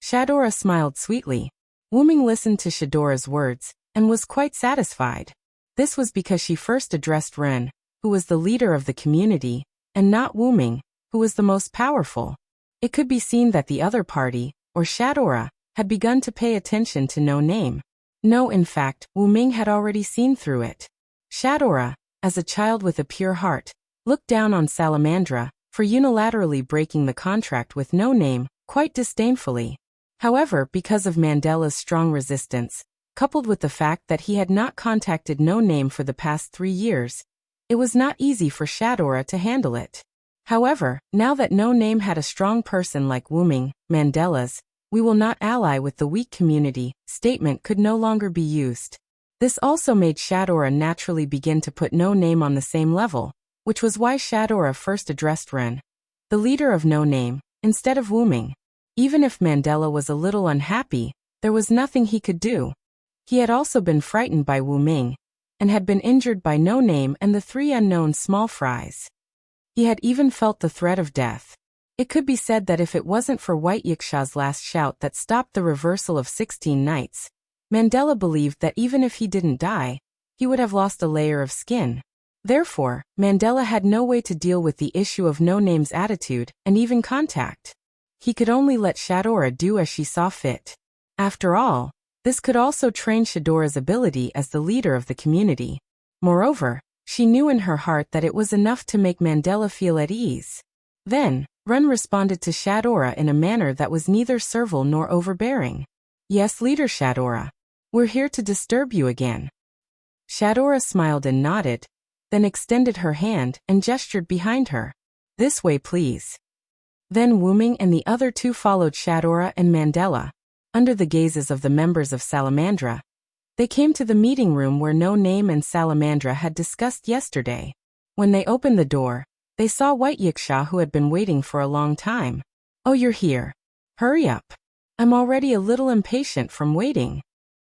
Shadora smiled sweetly. Wuming listened to Shadora's words and was quite satisfied. This was because she first addressed Ren, who was the leader of the community, and not Wuming, who was the most powerful. It could be seen that the other party, or Shadora, had begun to pay attention to No Name. No, in fact, Wuming had already seen through it. Shadora, as a child with a pure heart, looked down on Salamandra for unilaterally breaking the contract with No Name, quite disdainfully. However, because of Mandela's strong resistance, coupled with the fact that he had not contacted No Name for the past 3 years, it was not easy for Shadora to handle it. However, now that No Name had a strong person like Wuming, Mandela's "we will not ally with the weak community" statement could no longer be used. This also made Shadora naturally begin to put No Name on the same level, which was why Shadora first addressed Ren, the leader of No Name, instead of Wuming. Even if Mandela was a little unhappy, there was nothing he could do. He had also been frightened by Wuming, and had been injured by No Name and the 3 unknown small fries. He had even felt the threat of death. It could be said that if it wasn't for White Yiksha's last shout that stopped the reversal of 16 Knights, Mandela believed that even if he didn't die, he would have lost a layer of skin. Therefore, Mandela had no way to deal with the issue of No Name's attitude and even contact. He could only let Shadora do as she saw fit. After all, this could also train Shadora's ability as the leader of the community. Moreover, she knew in her heart that it was enough to make Mandela feel at ease. Then, Run responded to Shadora in a manner that was neither servile nor overbearing. "Yes, Leader Shadora. We're here to disturb you again." Shadora smiled and nodded, then extended her hand and gestured behind her. "This way, please." Then Wuming and the other two followed Shadora and Mandela. Under the gazes of the members of Salamandra, they came to the meeting room where No Name and Salamandra had discussed yesterday. When they opened the door, they saw White Yiksha, who had been waiting for a long time. Oh, you're here. Hurry up. I'm already a little impatient from waiting.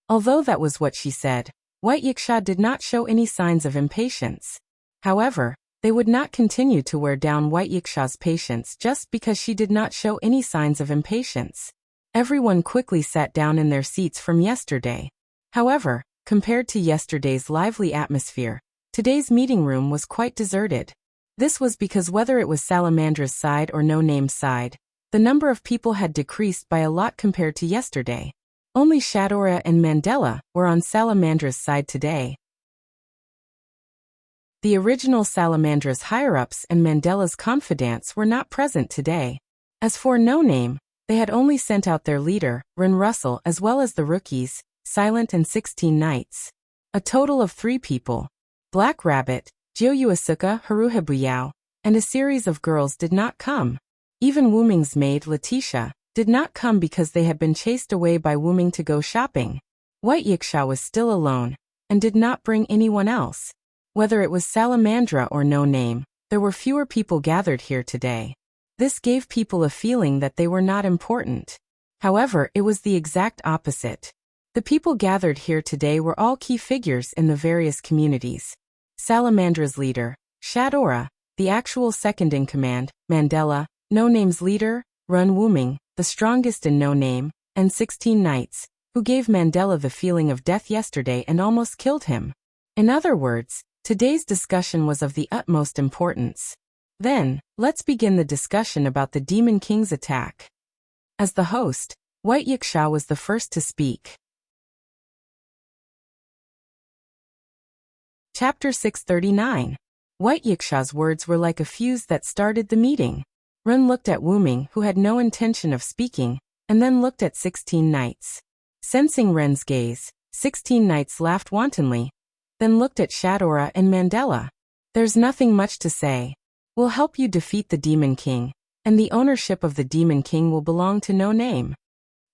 Although that was what she said, White Yiksha did not show any signs of impatience. However, they would not continue to wear down White Yiksha's patience just because she did not show any signs of impatience. Everyone quickly sat down in their seats from yesterday. However, compared to yesterday's lively atmosphere, today's meeting room was quite deserted. This was because whether it was Salamandra's side or No Name's side, the number of people had decreased by a lot compared to yesterday. Only Shadora and Mandela were on Salamandra's side today. The original Salamandra's higher-ups and Mandela's confidants were not present today. As for No Name, they had only sent out their leader, Ren Russell, as well as the rookies, Silent and 16 Knights. A total of 3 people, Black Rabbit, Jioyuasuka Haruhebuyao, and a series of girls did not come. Even Wu Ming's maid, Letitia, did not come because they had been chased away by Wu Ming to go shopping. White Yiksha was still alone, and did not bring anyone else. Whether it was Salamandra or No Name, there were fewer people gathered here today. This gave people a feeling that they were not important. However, it was the exact opposite. The people gathered here today were all key figures in the various communities. Salamandra's leader, Shadora, the actual second-in-command, Mandela, No Name's leader, Run Wuming, the strongest in No Name, and 16 Knights, who gave Mandela the feeling of death yesterday and almost killed him. In other words, today's discussion was of the utmost importance. Then, let's begin the discussion about the Demon King's attack. As the host, White Yiksha was the first to speak. Chapter 639. White Yiksha's words were like a fuse that started the meeting. Ren looked at Wu Ming, who had no intention of speaking, and then looked at 16 Knights. Sensing Ren's gaze, 16 Knights laughed wantonly, then looked at Shadora and Mandela. There's nothing much to say. We'll help you defeat the Demon King, and the ownership of the Demon King will belong to No Name.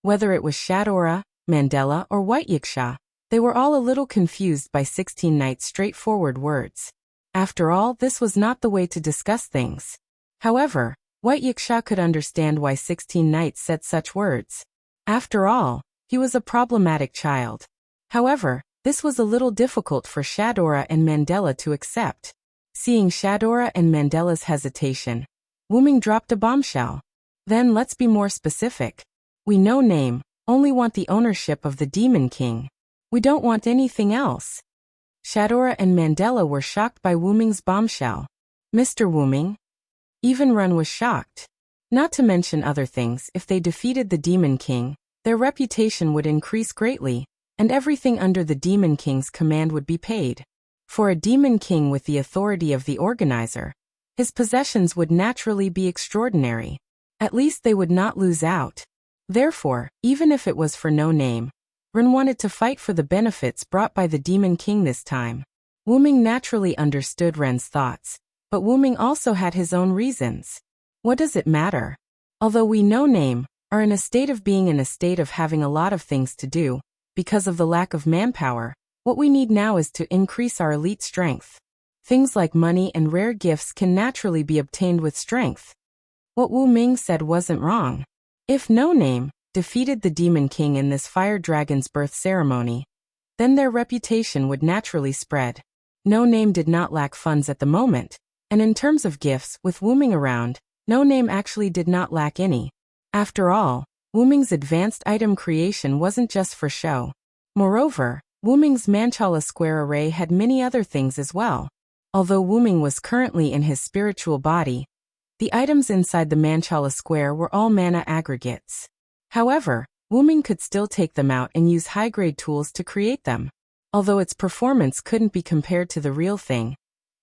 Whether it was Shadora, Mandela, or White Yiksha, they were all a little confused by 16 Knights' straightforward words. After all, this was not the way to discuss things. However, White Yiksha could understand why 16 Knights said such words. After all, he was a problematic child. However, this was a little difficult for Shadora and Mandela to accept. Seeing Shadora and Mandela's hesitation, Wu Ming dropped a bombshell. Then let's be more specific. We No Name only want the ownership of the Demon King. We don't want anything else. Shadora and Mandela were shocked by Wu Ming's bombshell. Mr. Wu Ming? Even Run was shocked. Not to mention other things, if they defeated the Demon King, their reputation would increase greatly, and everything under the Demon King's command would be paid. For a Demon King with the authority of the organizer, his possessions would naturally be extraordinary. At least they would not lose out. Therefore, even if it was for No Name, Ren wanted to fight for the benefits brought by the Demon King this time. Wu Ming naturally understood Ren's thoughts, but Wu Ming also had his own reasons. What does it matter? Although we No Name are in a state of being in a state of having a lot of things to do, because of the lack of manpower, what we need now is to increase our elite strength. Things like money and rare gifts can naturally be obtained with strength. What Wu Ming said wasn't wrong. If No Name defeated the Demon King in this fire dragon's birth ceremony, then their reputation would naturally spread. No Name did not lack funds at the moment, and in terms of gifts, with Wu Ming around, No Name actually did not lack any. After all, Wu Ming's advanced item creation wasn't just for show. Moreover, Wu Ming's Manchala Square array had many other things as well. Although Wu Ming was currently in his spiritual body, the items inside the Manchala Square were all mana aggregates. However, Wu Ming could still take them out and use high-grade tools to create them. Although its performance couldn't be compared to the real thing,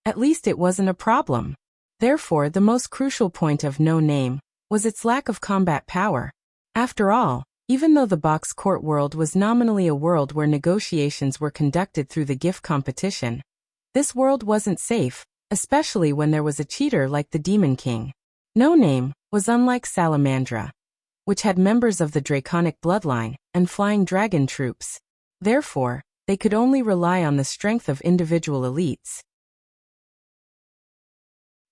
at least it wasn't a problem. Therefore, the most crucial point of No Name was its lack of combat power. After all, even though the box court world was nominally a world where negotiations were conducted through the gift competition, this world wasn't safe, especially when there was a cheater like the Demon King. No Name was unlike Salamandra, which had members of the draconic bloodline and flying dragon troops. Therefore, they could only rely on the strength of individual elites.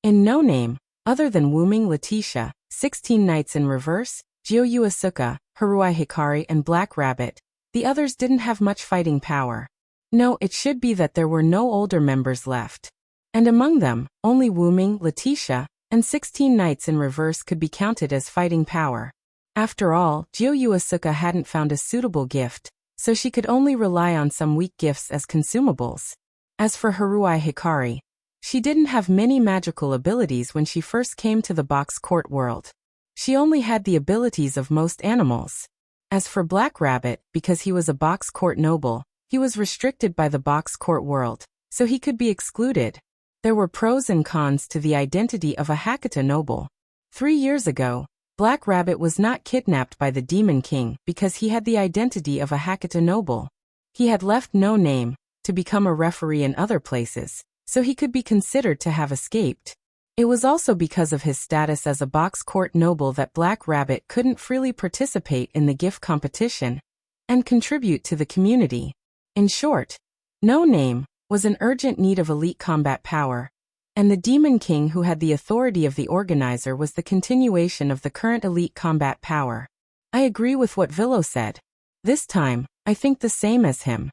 In No Name, other than Wu Ming, Letitia, 16 Knights in Reverse, Gyou Asuka, Haruai Hikari and Black Rabbit. The others didn't have much fighting power. No, it should be that there were no older members left. And among them, only Wuming, Letitia, and 16 Knights in Reverse could be counted as fighting power. After all, Gyou Asuka hadn't found a suitable gift, so she could only rely on some weak gifts as consumables. As for Haruai Hikari, she didn't have many magical abilities when she first came to the box court world. She only had the abilities of most animals. As for Black Rabbit, because he was a box court noble, he was restricted by the box court world, so he could be excluded. There were pros and cons to the identity of a Hakata noble. 3 years ago, Black Rabbit was not kidnapped by the Demon King because he had the identity of a Hakata noble. He had left No Name to become a referee in other places, so he could be considered to have escaped. It was also because of his status as a box court noble that Black Rabbit couldn't freely participate in the gift competition and contribute to the community. In short, No Name was in urgent need of elite combat power, and the Demon King who had the authority of the organizer was the continuation of the current elite combat power. I agree with what Villo said. This time, I think the same as him.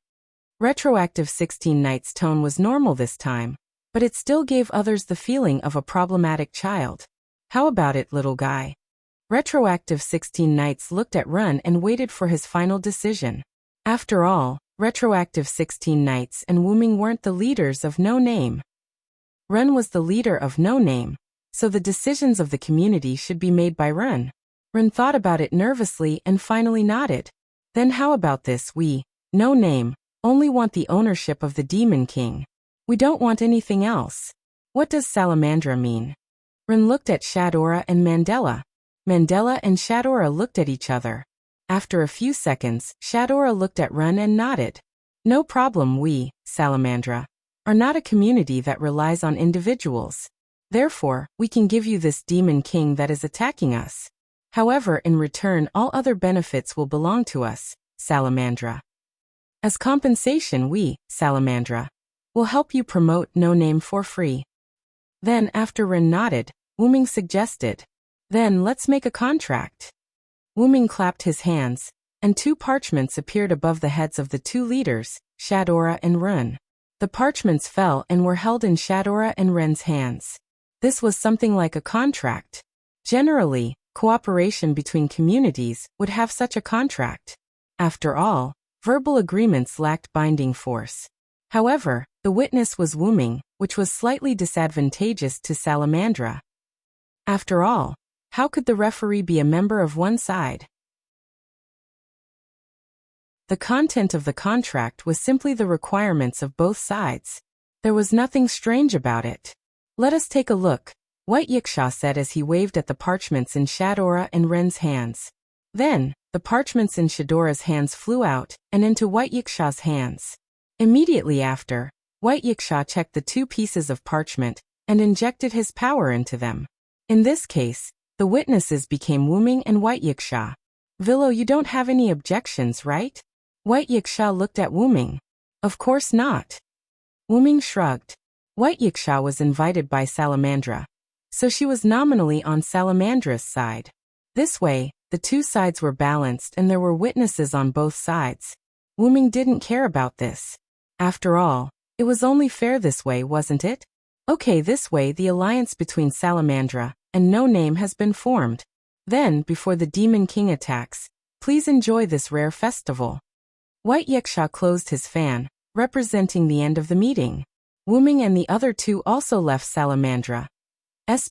Retroactive 16 Knights' tone was normal this time, but it still gave others the feeling of a problematic child. How about it, little guy? Retroactive 16 Knights looked at Run and waited for his final decision. After all, Retroactive 16 Knights and Wuming weren't the leaders of No Name. Run was the leader of No Name, so the decisions of the community should be made by Run. Run thought about it nervously and finally nodded. Then how about this? We, No Name, only want the ownership of the Demon King. We don't want anything else. What does Salamandra mean? Run looked at Shadora and Mandela. Mandela and Shadora looked at each other. After a few seconds, Shadora looked at Run and nodded. No problem, we, Salamandra, are not a community that relies on individuals. Therefore, we can give you this Demon King that is attacking us. However, in return all other benefits will belong to us, Salamandra. As compensation we, Salamandra, will help you promote No Name for free. Then after Rin nodded, Wuming suggested, then let's make a contract. Wuming clapped his hands, and 2 parchments appeared above the heads of the 2 leaders, Shadora and Run. The parchments fell and were held in Shadora and Ren's hands. This was something like a contract. Generally, cooperation between communities would have such a contract. After all, verbal agreements lacked binding force. However, the witness was Wuming, which was slightly disadvantageous to Salamandra. After all, how could the referee be a member of one side? The content of the contract was simply the requirements of both sides. There was nothing strange about it. Let us take a look, White Yiksha said as he waved at the parchments in Shadora and Ren's hands. Then, the parchments in Shadora's hands flew out and into White Yiksha's hands. Immediately after, White Yiksha checked the 2 pieces of parchment and injected his power into them. In this case, the witnesses became Wuming and White Yiksha. Villo, you don't have any objections, right? White Yiksha looked at Wuming. Of course not. Wuming shrugged. White Yiksha was invited by Salamandra, so she was nominally on Salamandra's side. This way, the 2 sides were balanced and there were witnesses on both sides. Wuming didn't care about this. After all, it was only fair this way, wasn't it? Okay, this way the alliance between Salamandra and No Name has been formed. Then, before the Demon King attacks, please enjoy this rare festival. White Yiksha closed his fan, representing the end of the meeting. Wuming and the other 2 also left Salamandra's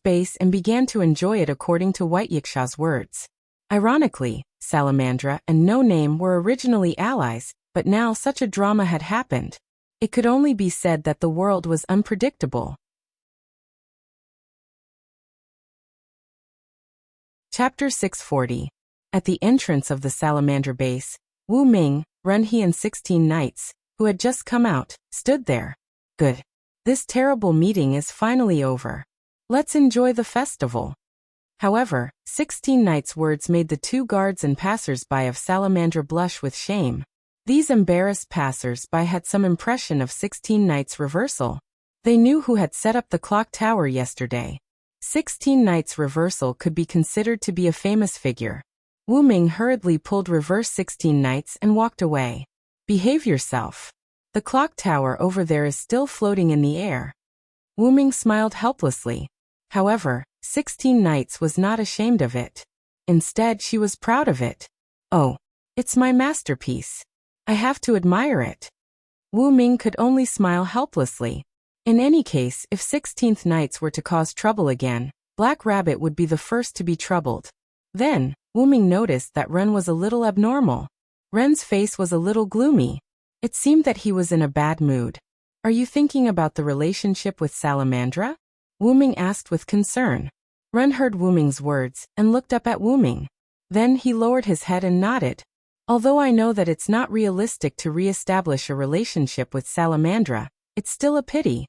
base and began to enjoy it according to White Yiksha's words. Ironically, Salamandra and No Name were originally allies, but now such a drama had happened. It could only be said that the world was unpredictable. Chapter 640. At the entrance of the Salamandra base, Wu Ming, Runhee and 16 Knights, who had just come out, stood there. Good. This terrible meeting is finally over. Let's enjoy the festival. However, 16 Knights' words made the 2 guards and passers-by of Salamandra blush with shame. These embarrassed passers-by had some impression of 16 Knights' reversal. They knew who had set up the clock tower yesterday. 16 Knights reversal could be considered to be a famous figure. Wu Ming hurriedly pulled reverse 16 Knights and walked away. Behave yourself. The clock tower over there is still floating in the air. Wu Ming smiled helplessly. However, 16 Knights was not ashamed of it. Instead, she was proud of it. Oh, it's my masterpiece. I have to admire it. Wu Ming could only smile helplessly. In any case, if 16th Knights were to cause trouble again, Black Rabbit would be the first to be troubled. Then, Wu Ming noticed that Ren was a little abnormal. Ren's face was a little gloomy. It seemed that he was in a bad mood. Are you thinking about the relationship with Salamandra? Wu Ming asked with concern. Ren heard Wu Ming's words and looked up at Wu Ming. Then he lowered his head and nodded. Although I know that it's not realistic to re-establish a relationship with Salamandra, it's still a pity.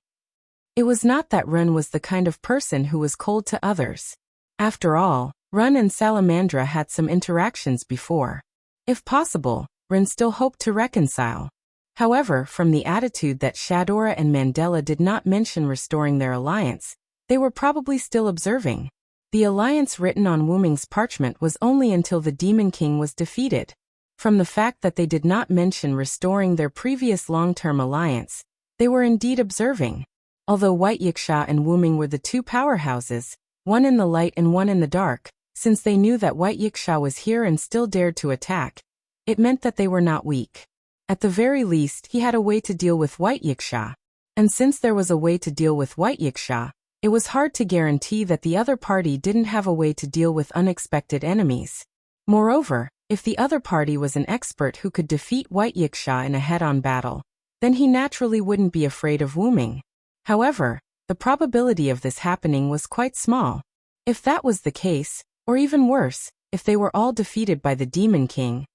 It was not that Ren was the kind of person who was cold to others. After all, Ren and Salamandra had some interactions before. If possible, Ren still hoped to reconcile. However, from the attitude that Shadora and Mandela did not mention restoring their alliance, they were probably still observing. The alliance written on Wu Ming's parchment was only until the Demon King was defeated. From the fact that they did not mention restoring their previous long-term alliance, they were indeed observing. Although White Yiksha and Wu Ming were the two powerhouses, one in the light and one in the dark, since they knew that White Yiksha was here and still dared to attack, it meant that they were not weak. At the very least, he had a way to deal with White Yiksha. And since there was a way to deal with White Yiksha, it was hard to guarantee that the other party didn't have a way to deal with unexpected enemies. Moreover, if the other party was an expert who could defeat White Yiksha in a head-on battle, then he naturally wouldn't be afraid of Wu Ming. However, the probability of this happening was quite small. If that was the case, or even worse, if they were all defeated by the Demon King,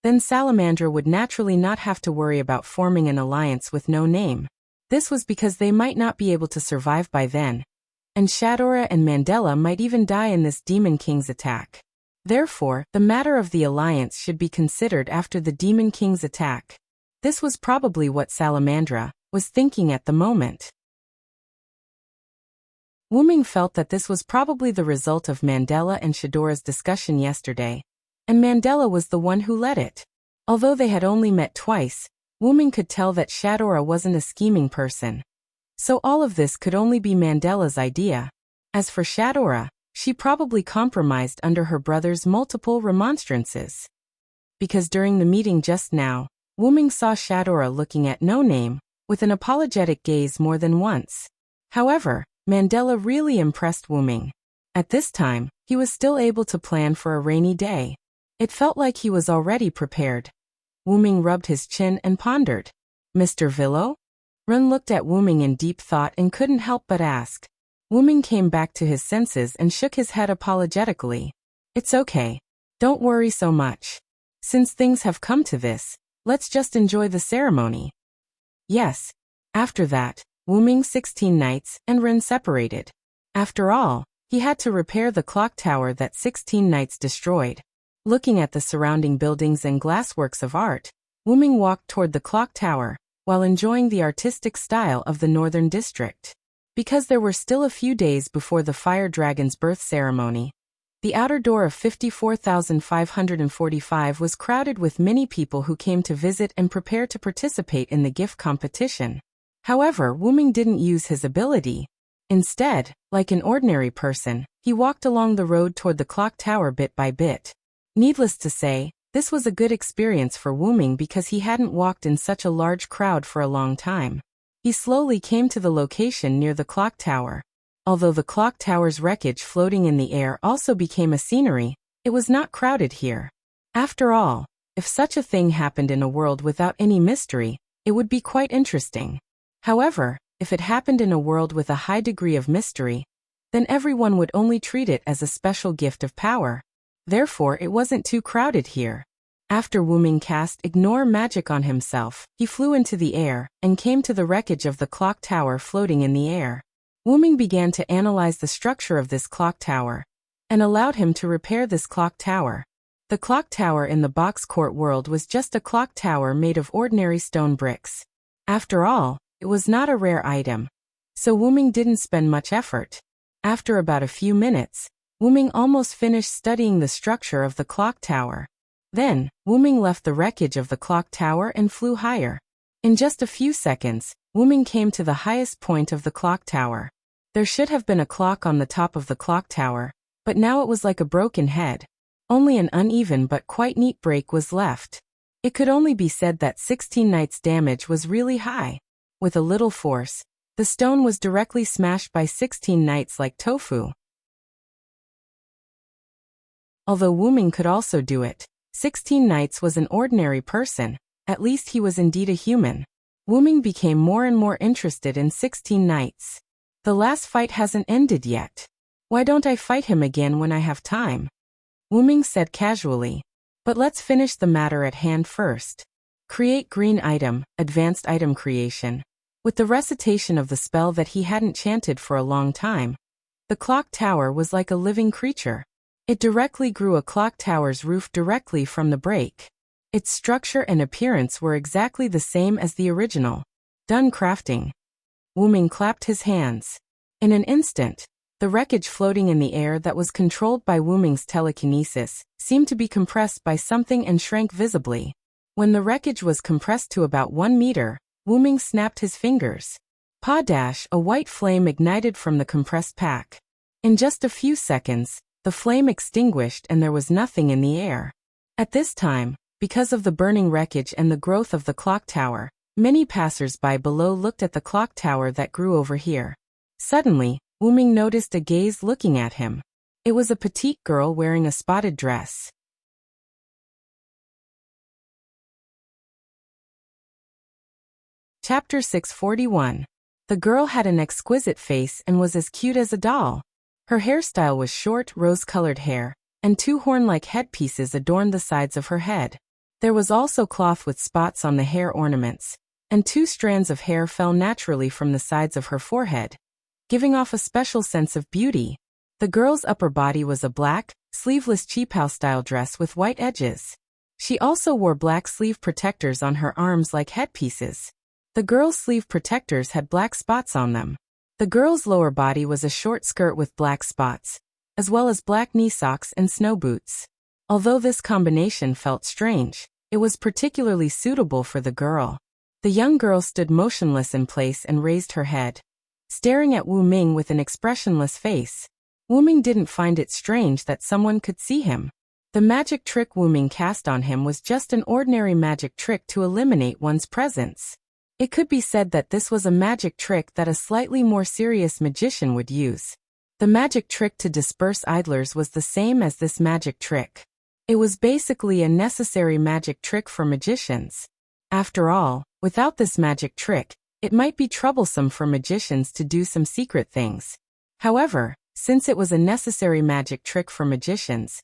then Salamandra would naturally not have to worry about forming an alliance with no name. This was because they might not be able to survive by then, and Shadora and Mandela might even die in this Demon King's attack. Therefore, the matter of the alliance should be considered after the Demon King's attack. This was probably what Salamandra was thinking at the moment. Wu Ming felt that this was probably the result of Mandela and Shadora's discussion yesterday, and Mandela was the one who led it. Although they had only met twice, Wu Ming could tell that Shadora wasn't a scheming person. So all of this could only be Mandela's idea. As for Shadora, she probably compromised under her brother's multiple remonstrances. Because during the meeting just now, Wu Ming saw Shadora looking at No Name with an apologetic gaze more than once. However, Mandela really impressed Wu Ming. At this time, he was still able to plan for a rainy day. It felt like he was already prepared. Wu Ming rubbed his chin and pondered. Mr. Villo? Ren looked at Wu Ming in deep thought and couldn't help but ask. Wu Ming came back to his senses and shook his head apologetically. It's okay. Don't worry so much. Since things have come to this, let's just enjoy the ceremony. Yes. After that, Wu Ming's 16 Knights and Ren separated. After all, he had to repair the clock tower that 16 Knights destroyed. Looking at the surrounding buildings and glassworks of art, Wu Ming walked toward the clock tower, while enjoying the artistic style of the northern district. Because there were still a few days before the fire dragon's birth ceremony, the outer door of 54,545 was crowded with many people who came to visit and prepare to participate in the gift competition. However, Wu Ming didn't use his ability. Instead, like an ordinary person, he walked along the road toward the clock tower bit by bit. Needless to say, this was a good experience for Wu Ming because he hadn't walked in such a large crowd for a long time. He slowly came to the location near the clock tower. Although the clock tower's wreckage floating in the air also became a scenery, it was not crowded here. After all, if such a thing happened in a world without any mystery, it would be quite interesting. However, if it happened in a world with a high degree of mystery, then everyone would only treat it as a special gift of power. Therefore, it wasn't too crowded here. After Wu Ming cast Ignore Magic on himself, he flew into the air and came to the wreckage of the clock tower floating in the air. Wu Ming began to analyze the structure of this clock tower and allowed him to repair this clock tower. The clock tower in the box court world was just a clock tower made of ordinary stone bricks. After all, it was not a rare item. So Wu Ming didn't spend much effort. After about a few minutes, Wu Ming almost finished studying the structure of the clock tower. Then, Wu Ming left the wreckage of the clock tower and flew higher. In just a few seconds, Wu Ming came to the highest point of the clock tower. There should have been a clock on the top of the clock tower, but now it was like a broken head. Only an uneven but quite neat break was left. It could only be said that 16 knights' damage was really high. With a little force, the stone was directly smashed by 16 knights like tofu. Although Wu Ming could also do it, 16 knights was an ordinary person, at least he was indeed a human. Wu Ming became more and more interested in 16 knights. The last fight hasn't ended yet. Why don't I fight him again when I have time? Wu Ming said casually. But let's finish the matter at hand first. Create green item, advanced item creation. With the recitation of the spell that he hadn't chanted for a long time, the clock tower was like a living creature. It directly grew a clock tower's roof directly from the break. Its structure and appearance were exactly the same as the original. Done crafting. Wu Ming clapped his hands. In an instant, the wreckage floating in the air that was controlled by Wu Ming's telekinesis seemed to be compressed by something and shrank visibly. When the wreckage was compressed to about 1 meter, Wu Ming snapped his fingers. A white flame ignited from the compressed pack. In just a few seconds, the flame extinguished and there was nothing in the air. At this time, because of the burning wreckage and the growth of the clock tower, many passers-by below looked at the clock tower that grew over here. Suddenly, Wu Ming noticed a gaze looking at him. It was a petite girl wearing a spotted dress. Chapter 641. The girl had an exquisite face and was as cute as a doll. Her hairstyle was short, rose-colored hair, and 2 horn-like headpieces adorned the sides of her head. There was also cloth with spots on the hair ornaments, and 2 strands of hair fell naturally from the sides of her forehead, giving off a special sense of beauty. The girl's upper body was a black, sleeveless cheapao-style dress with white edges. She also wore black sleeve protectors on her arms like headpieces. The girl's sleeve protectors had black spots on them. The girl's lower body was a short skirt with black spots, as well as black knee socks and snow boots. Although this combination felt strange, it was particularly suitable for the girl. The young girl stood motionless in place and raised her head, staring at Wu Ming with an expressionless face. Wu Ming didn't find it strange that someone could see him. The magic trick Wu Ming cast on him was just an ordinary magic trick to eliminate one's presence. It could be said that this was a magic trick that a slightly more serious magician would use. The magic trick to disperse idlers was the same as this magic trick. It was basically a necessary magic trick for magicians. After all, without this magic trick, it might be troublesome for magicians to do some secret things. However, since it was a necessary magic trick for magicians,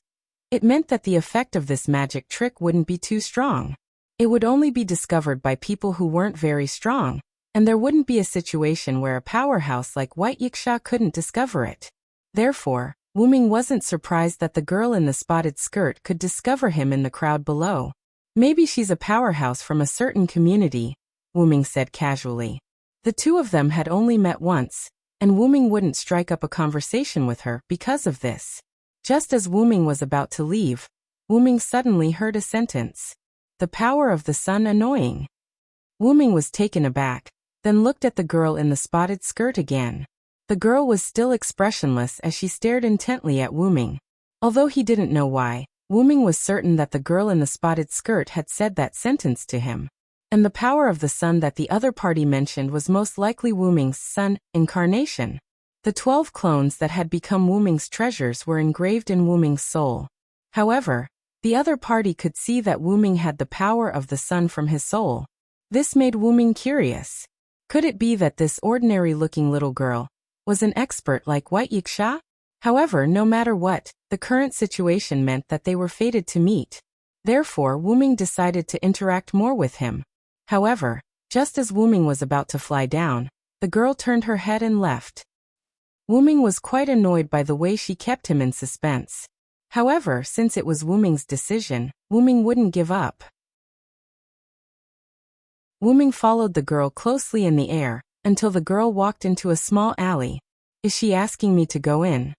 it meant that the effect of this magic trick wouldn't be too strong. It would only be discovered by people who weren't very strong, and there wouldn't be a situation where a powerhouse like White Yiksha couldn't discover it. Therefore, Wu Ming wasn't surprised that the girl in the spotted skirt could discover him in the crowd below. Maybe she's a powerhouse from a certain community, Wu Ming said casually. The 2 of them had only met once, and Wu Ming wouldn't strike up a conversation with her because of this. Just as Wu Ming was about to leave, Wu Ming suddenly heard a sentence. The power of the sun annoying. Wu Ming was taken aback, then looked at the girl in the spotted skirt again. The girl was still expressionless as she stared intently at Wu Ming. Although he didn't know why, Wu Ming was certain that the girl in the spotted skirt had said that sentence to him. And the power of the sun that the other party mentioned was most likely Wu Ming's sun incarnation. The 12 clones that had become Wu Ming's treasures were engraved in Wu Ming's soul. However, the other party could see that Wu Ming had the power of the sun from his soul. This made Wu Ming curious. Could it be that this ordinary-looking little girl was an expert like White Yiksha? However, no matter what, the current situation meant that they were fated to meet. Therefore, Wu Ming decided to interact more with him. However, just as Wu Ming was about to fly down, the girl turned her head and left. Wu Ming was quite annoyed by the way she kept him in suspense. However, since it was Wu Ming's decision, Wu Ming wouldn't give up. Wu Ming followed the girl closely in the air, until the girl walked into a small alley. Is she asking me to go in?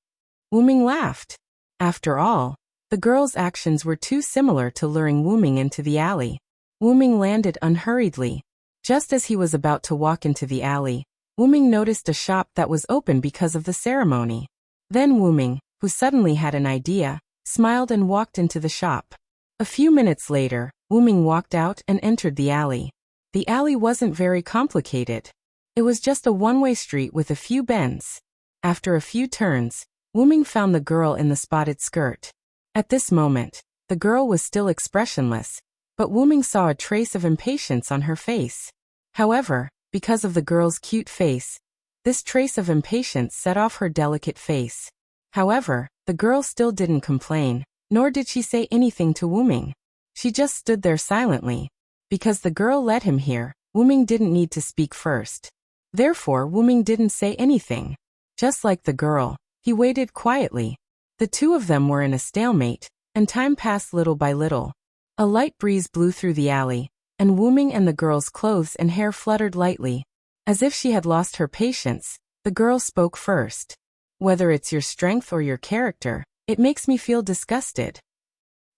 Wu Ming laughed. After all, the girl's actions were too similar to luring Wu Ming into the alley. Wu Ming landed unhurriedly. Just as he was about to walk into the alley, Wu Ming noticed a shop that was open because of the ceremony. Then Wu Ming, who suddenly had an idea, smiled and walked into the shop. A few minutes later, Wu Ming walked out and entered the alley. The alley wasn't very complicated. It was just a one-way street with a few bends. After a few turns, Wu Ming found the girl in the spotted skirt. At this moment, the girl was still expressionless, but Wu Ming saw a trace of impatience on her face. However, because of the girl's cute face, this trace of impatience set off her delicate face. However, the girl still didn't complain, nor did she say anything to Wu Ming. She just stood there silently. Because the girl led him here, Wu Ming didn't need to speak first. Therefore, Wu Ming didn't say anything. Just like the girl, he waited quietly. The two of them were in a stalemate, and time passed little by little. A light breeze blew through the alley, and Wu Ming and the girl's clothes and hair fluttered lightly. As if she had lost her patience, the girl spoke first. Whether it's your strength or your character, it makes me feel disgusted.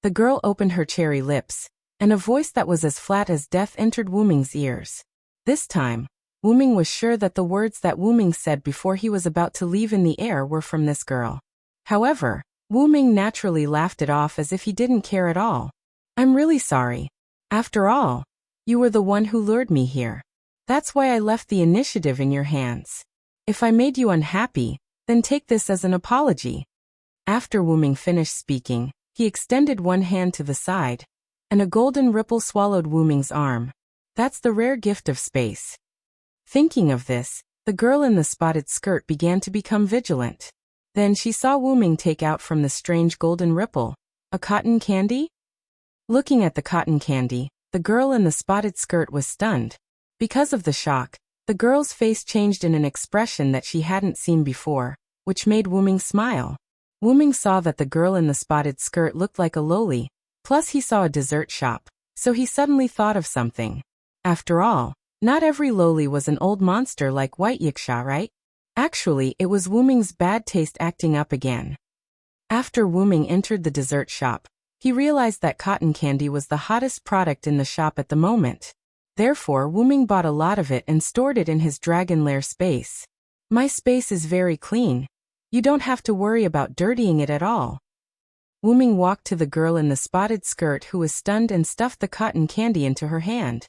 The girl opened her cherry lips, and a voice that was as flat as death entered Wu Ming's ears. This time, Wu Ming was sure that the words that Wu Ming said before he was about to leave in the air were from this girl. However, Wu Ming naturally laughed it off as if he didn't care at all. I'm really sorry. After all, you were the one who lured me here. That's why I left the initiative in your hands. If I made you unhappy, then take this as an apology. After Wu Ming finished speaking, he extended one hand to the side, and a golden ripple swallowed Wu Ming's arm. That's the rare gift of space. Thinking of this, the girl in the spotted skirt began to become vigilant. Then she saw Wu Ming take out from the strange golden ripple a cotton candy? Looking at the cotton candy, the girl in the spotted skirt was stunned. Because of the shock, the girl's face changed in an expression that she hadn't seen before, which made Wu Ming smile. Wu Ming saw that the girl in the spotted skirt looked like a loli, plus he saw a dessert shop, so he suddenly thought of something. After all, not every loli was an old monster like White Yiksha, right? Actually, it was Wu Ming's bad taste acting up again. After Wu Ming entered the dessert shop, he realized that cotton candy was the hottest product in the shop at the moment. Therefore, Wu Ming bought a lot of it and stored it in his dragon lair space. My space is very clean. You don't have to worry about dirtying it at all. Wu Ming walked to the girl in the spotted skirt who was stunned and stuffed the cotton candy into her hand.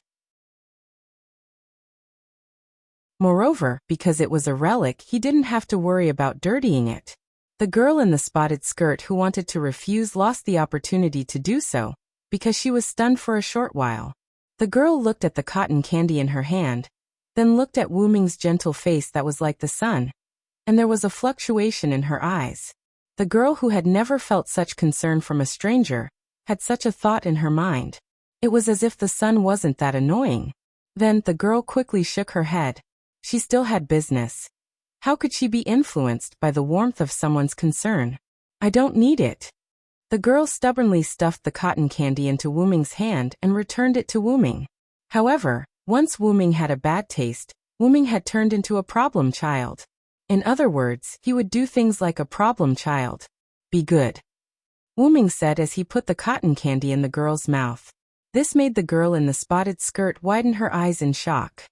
Moreover, because it was a relic, he didn't have to worry about dirtying it. The girl in the spotted skirt who wanted to refuse lost the opportunity to do so, because she was stunned for a short while. The girl looked at the cotton candy in her hand, then looked at Wu Ming's gentle face that was like the sun, and there was a fluctuation in her eyes. The girl who had never felt such concern from a stranger, had such a thought in her mind. It was as if the sun wasn't that annoying. Then the girl quickly shook her head. She still had business. How could she be influenced by the warmth of someone's concern? I don't need it. The girl stubbornly stuffed the cotton candy into Wu Ming's hand and returned it to Wu Ming. However, once Wu Ming had a bad taste, Wu Ming had turned into a problem child. In other words, he would do things like a problem child. Be good. Wu Ming said as he put the cotton candy in the girl's mouth. This made the girl in the spotted skirt widen her eyes in shock.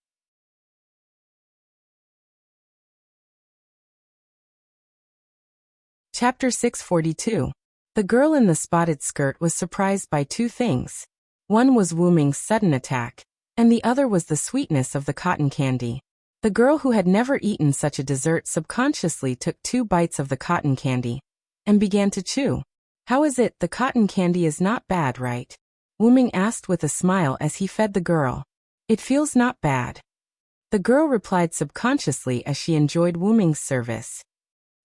Chapter 642. The girl in the spotted skirt was surprised by two things. One was Wu Ming's sudden attack, and the other was the sweetness of the cotton candy. The girl who had never eaten such a dessert subconsciously took 2 bites of the cotton candy and began to chew. How is it? The cotton candy is not bad, right? Wu Ming asked with a smile as he fed the girl. It feels not bad. The girl replied subconsciously as she enjoyed Wu Ming's service.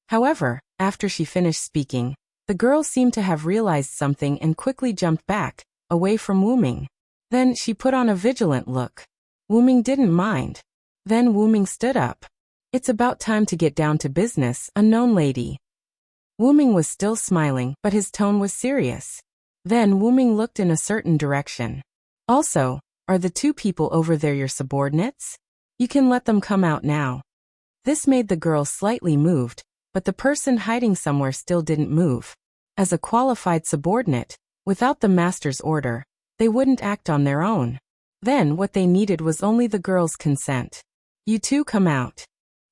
However, after she finished speaking, the girl seemed to have realized something and quickly jumped back, away from Wu Ming. Then she put on a vigilant look. Wu Ming didn't mind. Then Wu Ming stood up. It's about time to get down to business, unknown lady. Wu Ming was still smiling, but his tone was serious. Then Wu Ming looked in a certain direction. Also, are the 2 people over there your subordinates? You can let them come out now. This made the girl slightly moved, but the person hiding somewhere still didn't move. As a qualified subordinate, without the master's order, they wouldn't act on their own. Then what they needed was only the girl's consent. You two come out.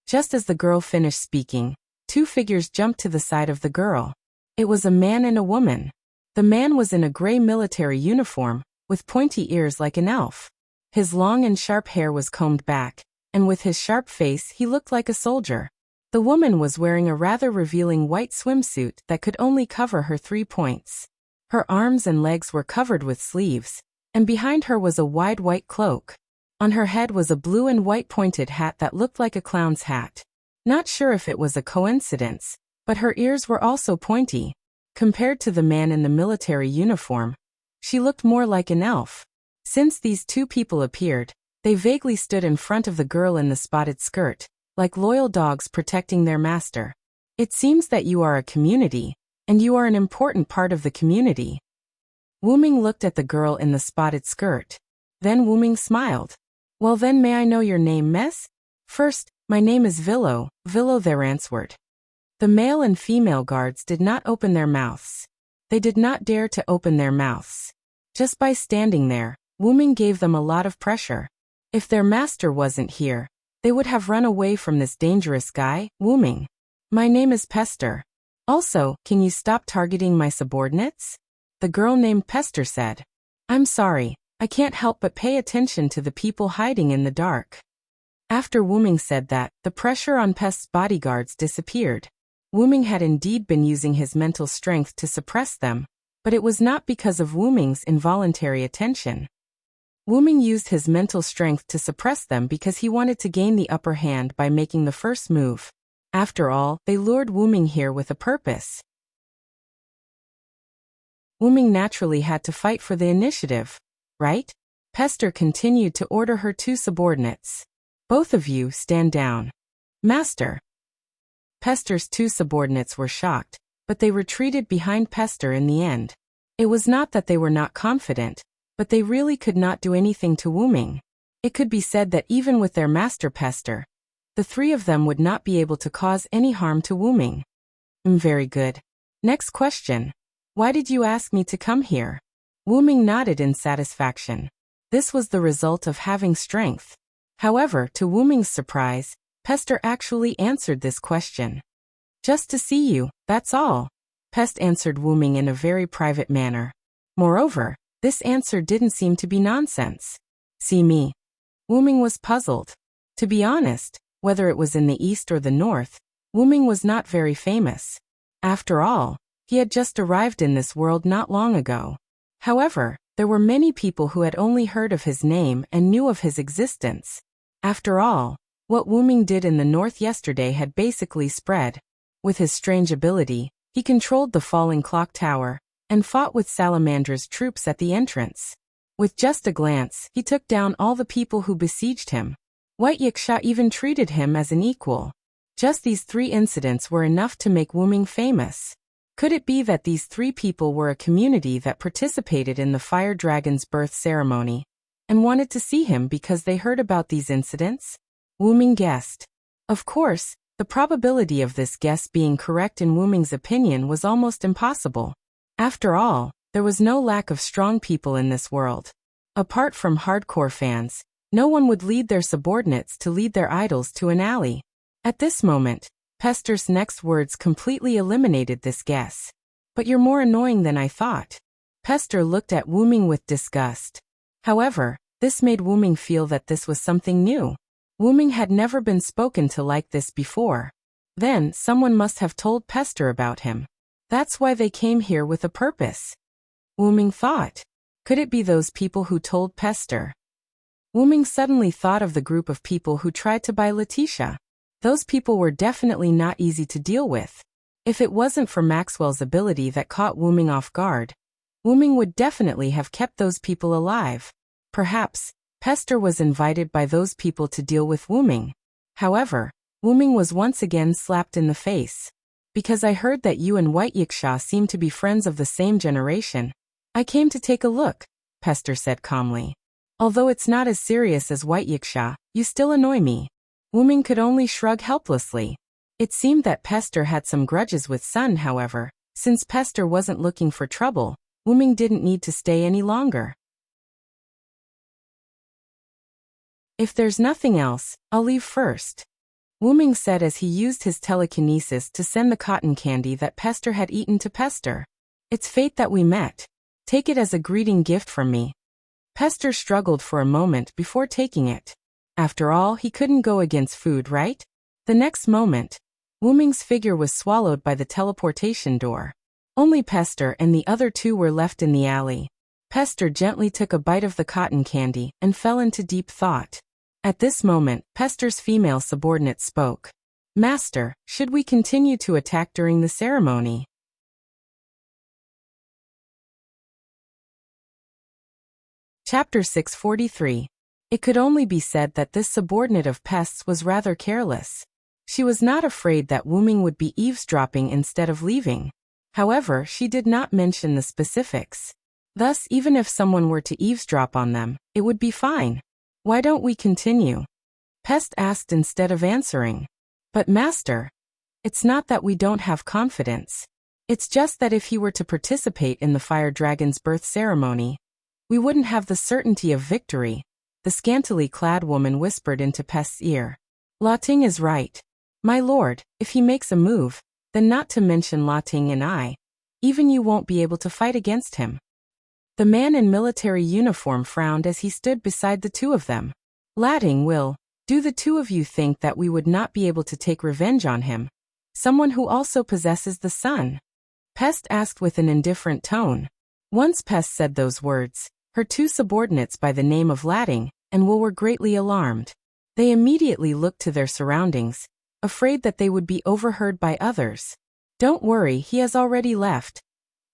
Just as the girl finished speaking, two figures jumped to the side of the girl. It was a man and a woman. The man was in a gray military uniform, with pointy ears like an elf. His long and sharp hair was combed back, and with his sharp face he looked like a soldier. The woman was wearing a rather revealing white swimsuit that could only cover her 3 points. Her arms and legs were covered with sleeves, and behind her was a wide white cloak. On her head was a blue and white pointed hat that looked like a clown's hat. Not sure if it was a coincidence, but her ears were also pointy. Compared to the man in the military uniform, she looked more like an elf. Since these two people appeared, they vaguely stood in front of the girl in the spotted skirt, like loyal dogs protecting their master. It seems that you are a community, and you are an important part of the community. Wu-ming looked at the girl in the spotted skirt. Then Wu-ming smiled. Well then, may I know your name, miss? First, my name is Villo there answered. The male and female guards did not open their mouths. They did not dare to open their mouths. Just by standing there, Wu-ming gave them a lot of pressure. If their master wasn't here, they would have run away from this dangerous guy, Wu-ming. My name is Pester. Also, can you stop targeting my subordinates? The girl named Pester said. I'm sorry, I can't help but pay attention to the people hiding in the dark. After Wu-ming said that, the pressure on Pest's bodyguards disappeared. Wu-ming had indeed been using his mental strength to suppress them, but it was not because of Wu-ming's involuntary attention. Wu-ming used his mental strength to suppress them because he wanted to gain the upper hand by making the first move. After all, they lured Wu-ming here with a purpose. Wu-ming naturally had to fight for the initiative, right? Pester continued to order her two subordinates. Both of you stand down. Master. Pester's two subordinates were shocked, but they retreated behind Pester in the end. It was not that they were not confident, but they really could not do anything to Wu-ming. It could be said that even with their master Pester, the three of them would not be able to cause any harm to Wu-ming. Very good. Next question. Why did you ask me to come here? Wu-ming nodded in satisfaction. This was the result of having strength. However, to Wu-ming's surprise, Pester actually answered this question. Just to see you, that's all. Pest answered Wu-ming in a very private manner. Moreover, this answer didn't seem to be nonsense. See me. Wu-ming was puzzled. To be honest, whether it was in the east or the north, Wu-ming was not very famous. After all, he had just arrived in this world not long ago. However, there were many people who had only heard of his name and knew of his existence. After all, what Wu-ming did in the north yesterday had basically spread. With his strange ability, he controlled the falling clock tower, and fought with Salamandra's troops at the entrance. With just a glance, he took down all the people who besieged him. White Yiksha even treated him as an equal. Just these 3 incidents were enough to make Wu-ming famous. Could it be that these 3 people were a community that participated in the Fire Dragon's birth ceremony, and wanted to see him because they heard about these incidents? Wu-ming guessed. Of course, the probability of this guess being correct in Wu-ming's opinion was almost impossible. After all, there was no lack of strong people in this world. Apart from hardcore fans, no one would lead their subordinates to lead their idols to an alley. At this moment, Pester's next words completely eliminated this guess. But you're more annoying than I thought. Pester looked at Wu-ming with disgust. However, this made Wu-ming feel that this was something new. Wu-ming had never been spoken to like this before. Then, someone must have told Pester about him. That's why they came here with a purpose. Wu-ming thought. Could it be those people who told Pester? Wu-ming suddenly thought of the group of people who tried to buy Letitia. Those people were definitely not easy to deal with. If it wasn't for Maxwell's ability that caught Wu-ming off guard, Wu-ming would definitely have kept those people alive. Perhaps, Pester was invited by those people to deal with Wu-ming. However, Wu-ming was once again slapped in the face. Because I heard that you and White Yiksha seem to be friends of the same generation, I came to take a look, Pester said calmly. Although it's not as serious as White Yiksha, you still annoy me. Wuming could only shrug helplessly. It seemed that Pester had some grudges with Sun, however. Since Pester wasn't looking for trouble, Wuming didn't need to stay any longer. If there's nothing else, I'll leave first, Wuming said as he used his telekinesis to send the cotton candy that Pester had eaten to Pester. It's fate that we met. Take it as a greeting gift from me. Pester struggled for a moment before taking it. After all, he couldn't go against food, right? The next moment, Wuming's figure was swallowed by the teleportation door. Only Pester and the other two were left in the alley. Pester gently took a bite of the cotton candy and fell into deep thought. At this moment, Pester's female subordinate spoke. Master, should we continue to attack during the ceremony? Chapter 643. It could only be said that this subordinate of Pest's was rather careless. She was not afraid that Wuming would be eavesdropping instead of leaving. However, she did not mention the specifics. Thus, even if someone were to eavesdrop on them, it would be fine. Why don't we continue? Pest asked instead of answering. But Master, it's not that we don't have confidence. It's just that if he were to participate in the fire dragon's birth ceremony, we wouldn't have the certainty of victory, the scantily clad woman whispered into Pest's ear. La Ting is right. My lord, if he makes a move, then not to mention La Ting and I, even you won't be able to fight against him. The man in military uniform frowned as he stood beside the two of them. La Ting will. Do the two of you think that we would not be able to take revenge on him? Someone who also possesses the sun? Pest asked with an indifferent tone. Once Pest said those words, her two subordinates by the name of La Ting and Will were greatly alarmed. They immediately looked to their surroundings, afraid that they would be overheard by others. Don't worry, he has already left.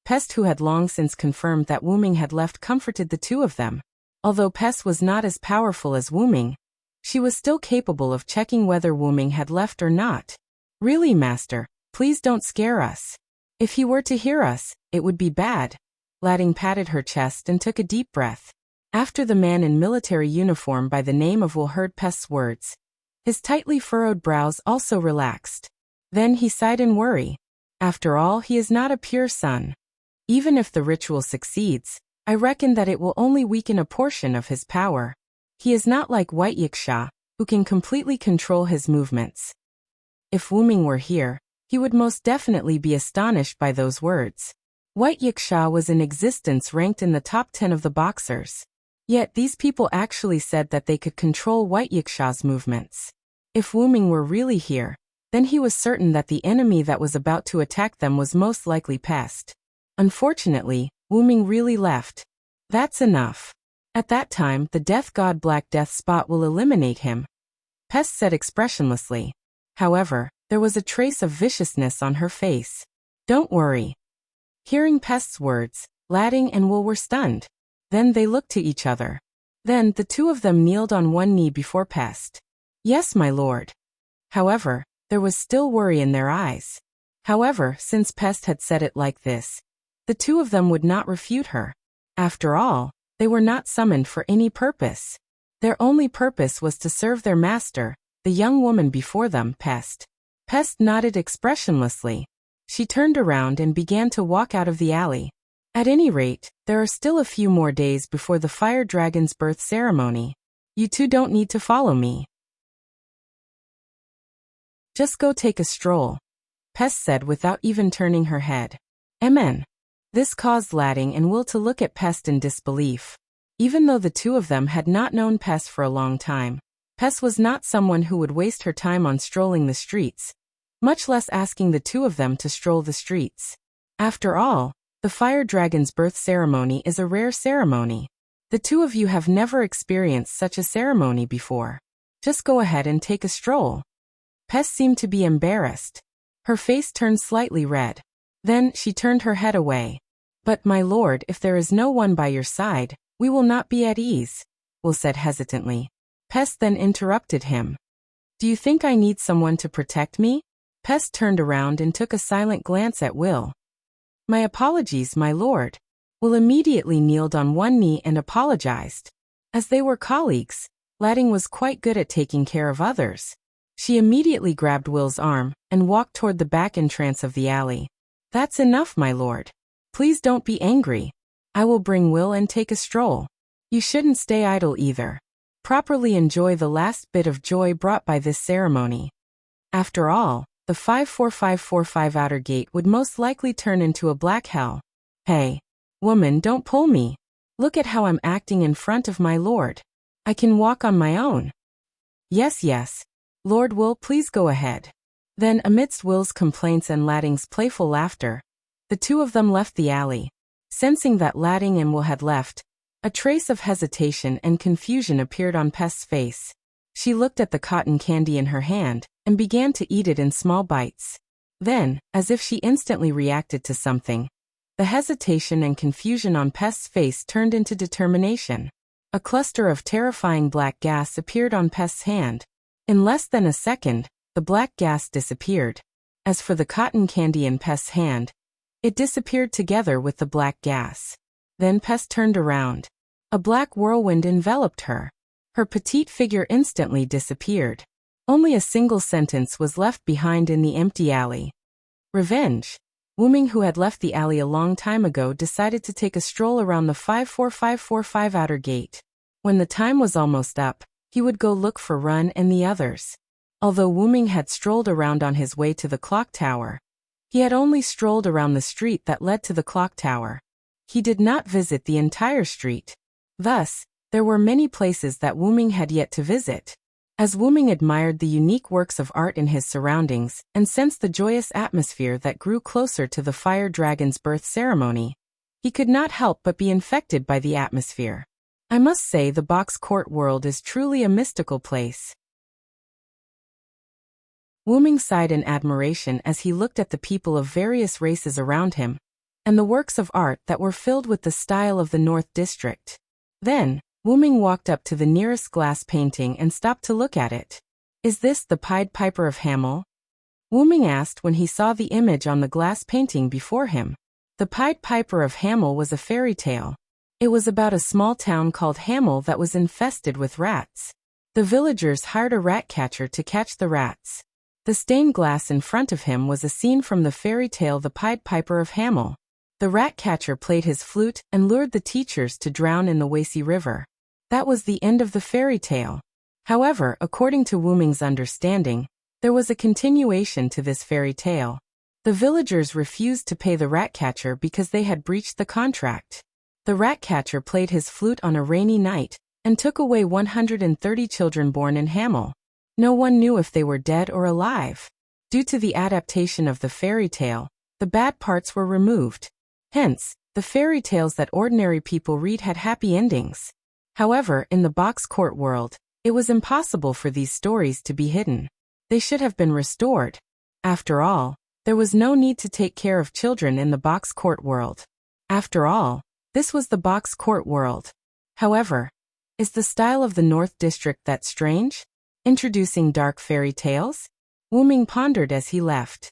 Pest, who had long since confirmed that Wuming had left, comforted the two of them. Although Pest was not as powerful as Wuming, she was still capable of checking whether Wuming had left or not. Really, Master, please don't scare us. If he were to hear us, it would be bad. La Ting patted her chest and took a deep breath. After the man in military uniform by the name of Will heard Pest's words, his tightly furrowed brows also relaxed. Then he sighed in worry. After all, he is not a pure son. Even if the ritual succeeds, I reckon that it will only weaken a portion of his power. He is not like White Yiksha, who can completely control his movements. If Wuming were here, he would most definitely be astonished by those words. White Yiksha was in existence ranked in the top 10 of the boxers. Yet these people actually said that they could control White Yiksha's movements. If Wuming were really here, then he was certain that the enemy that was about to attack them was most likely Pest. Unfortunately, Wuming really left. That's enough. At that time, the death god Black Death Spot will eliminate him, Pest said expressionlessly. However, there was a trace of viciousness on her face. Don't worry. Hearing Pest's words, La Ting and Will were stunned. Then they looked to each other. Then the two of them kneeled on one knee before Pest. Yes, my lord. However, there was still worry in their eyes. However, since Pest had said it like this, the two of them would not refute her. After all, they were not summoned for any purpose. Their only purpose was to serve their master, the young woman before them, Pest. Pest nodded expressionlessly. She turned around and began to walk out of the alley. At any rate, there are still a few more days before the fire dragon's birth ceremony. You two don't need to follow me. Just go take a stroll, Pest said without even turning her head. Amen. This caused La Ting and Will to look at Pest in disbelief. Even though the two of them had not known Pest for a long time, Pest was not someone who would waste her time on strolling the streets, much less asking the two of them to stroll the streets. After all, the fire dragon's birth ceremony is a rare ceremony. The two of you have never experienced such a ceremony before. Just go ahead and take a stroll. Pest seemed to be embarrassed. Her face turned slightly red. Then she turned her head away. But my lord, if there is no one by your side, we will not be at ease, Will said hesitantly. Pest then interrupted him. Do you think I need someone to protect me? Pest turned around and took a silent glance at Will. My apologies, my lord. Will immediately kneeled on one knee and apologized. As they were colleagues, La Ting was quite good at taking care of others. She immediately grabbed Will's arm and walked toward the back entrance of the alley. "That's enough, my lord. Please don't be angry. I will bring Will and take a stroll. You shouldn't stay idle either. Properly enjoy the last bit of joy brought by this ceremony." After all, the 54545 outer gate would most likely turn into a black hell. "Hey, woman, don't pull me. Look at how I'm acting in front of my lord. I can walk on my own." Yes, yes. Lord Will, please go ahead." Then, amidst Will's complaints and Ladding's playful laughter, the two of them left the alley. Sensing that Ladding and Will had left, a trace of hesitation and confusion appeared on Pest's face. She looked at the cotton candy in her hand and began to eat it in small bites. Then, as if she instantly reacted to something, the hesitation and confusion on Pest's face turned into determination. A cluster of terrifying black gas appeared on Pest's hand. In less than a second, the black gas disappeared. As for the cotton candy in Pest's hand, it disappeared together with the black gas. Then Pest turned around. A black whirlwind enveloped her. Her petite figure instantly disappeared. Only a single sentence was left behind in the empty alley. Revenge. Wu-Ming, who had left the alley a long time ago, decided to take a stroll around the 54545 outer gate. When the time was almost up, he would go look for Run and the others. Although Wu-Ming had strolled around on his way to the clock tower, he had only strolled around the street that led to the clock tower. He did not visit the entire street. Thus, there were many places that Wu-Ming had yet to visit. As Wu-Ming admired the unique works of art in his surroundings and sensed the joyous atmosphere that grew closer to the fire dragon's birth ceremony, he could not help but be infected by the atmosphere. I must say the box court world is truly a mystical place. Wu-Ming sighed in admiration as he looked at the people of various races around him, and the works of art that were filled with the style of the North District. Then, Wu-Ming walked up to the nearest glass painting and stopped to look at it. "Is this the Pied Piper of Hamel?" Wu-Ming asked when he saw the image on the glass painting before him. The Pied Piper of Hamel was a fairy tale. It was about a small town called Hamel that was infested with rats. The villagers hired a rat catcher to catch the rats. The stained glass in front of him was a scene from the fairy tale The Pied Piper of Hamel. The rat catcher played his flute and lured the teachers to drown in the Wacy River. That was the end of the fairy tale. However, according to Wu-Ming's understanding, there was a continuation to this fairy tale. The villagers refused to pay the rat catcher because they had breached the contract. The rat catcher played his flute on a rainy night and took away 130 children born in Hamel. No one knew if they were dead or alive. Due to the adaptation of the fairy tale, the bad parts were removed. Hence, the fairy tales that ordinary people read had happy endings. However, in the box court world, it was impossible for these stories to be hidden. They should have been restored. After all, there was no need to take care of children in the box court world. After all, this was the box court world. However, is the style of the North District that strange? Introducing dark fairy tales? Wu-Ming pondered as he left.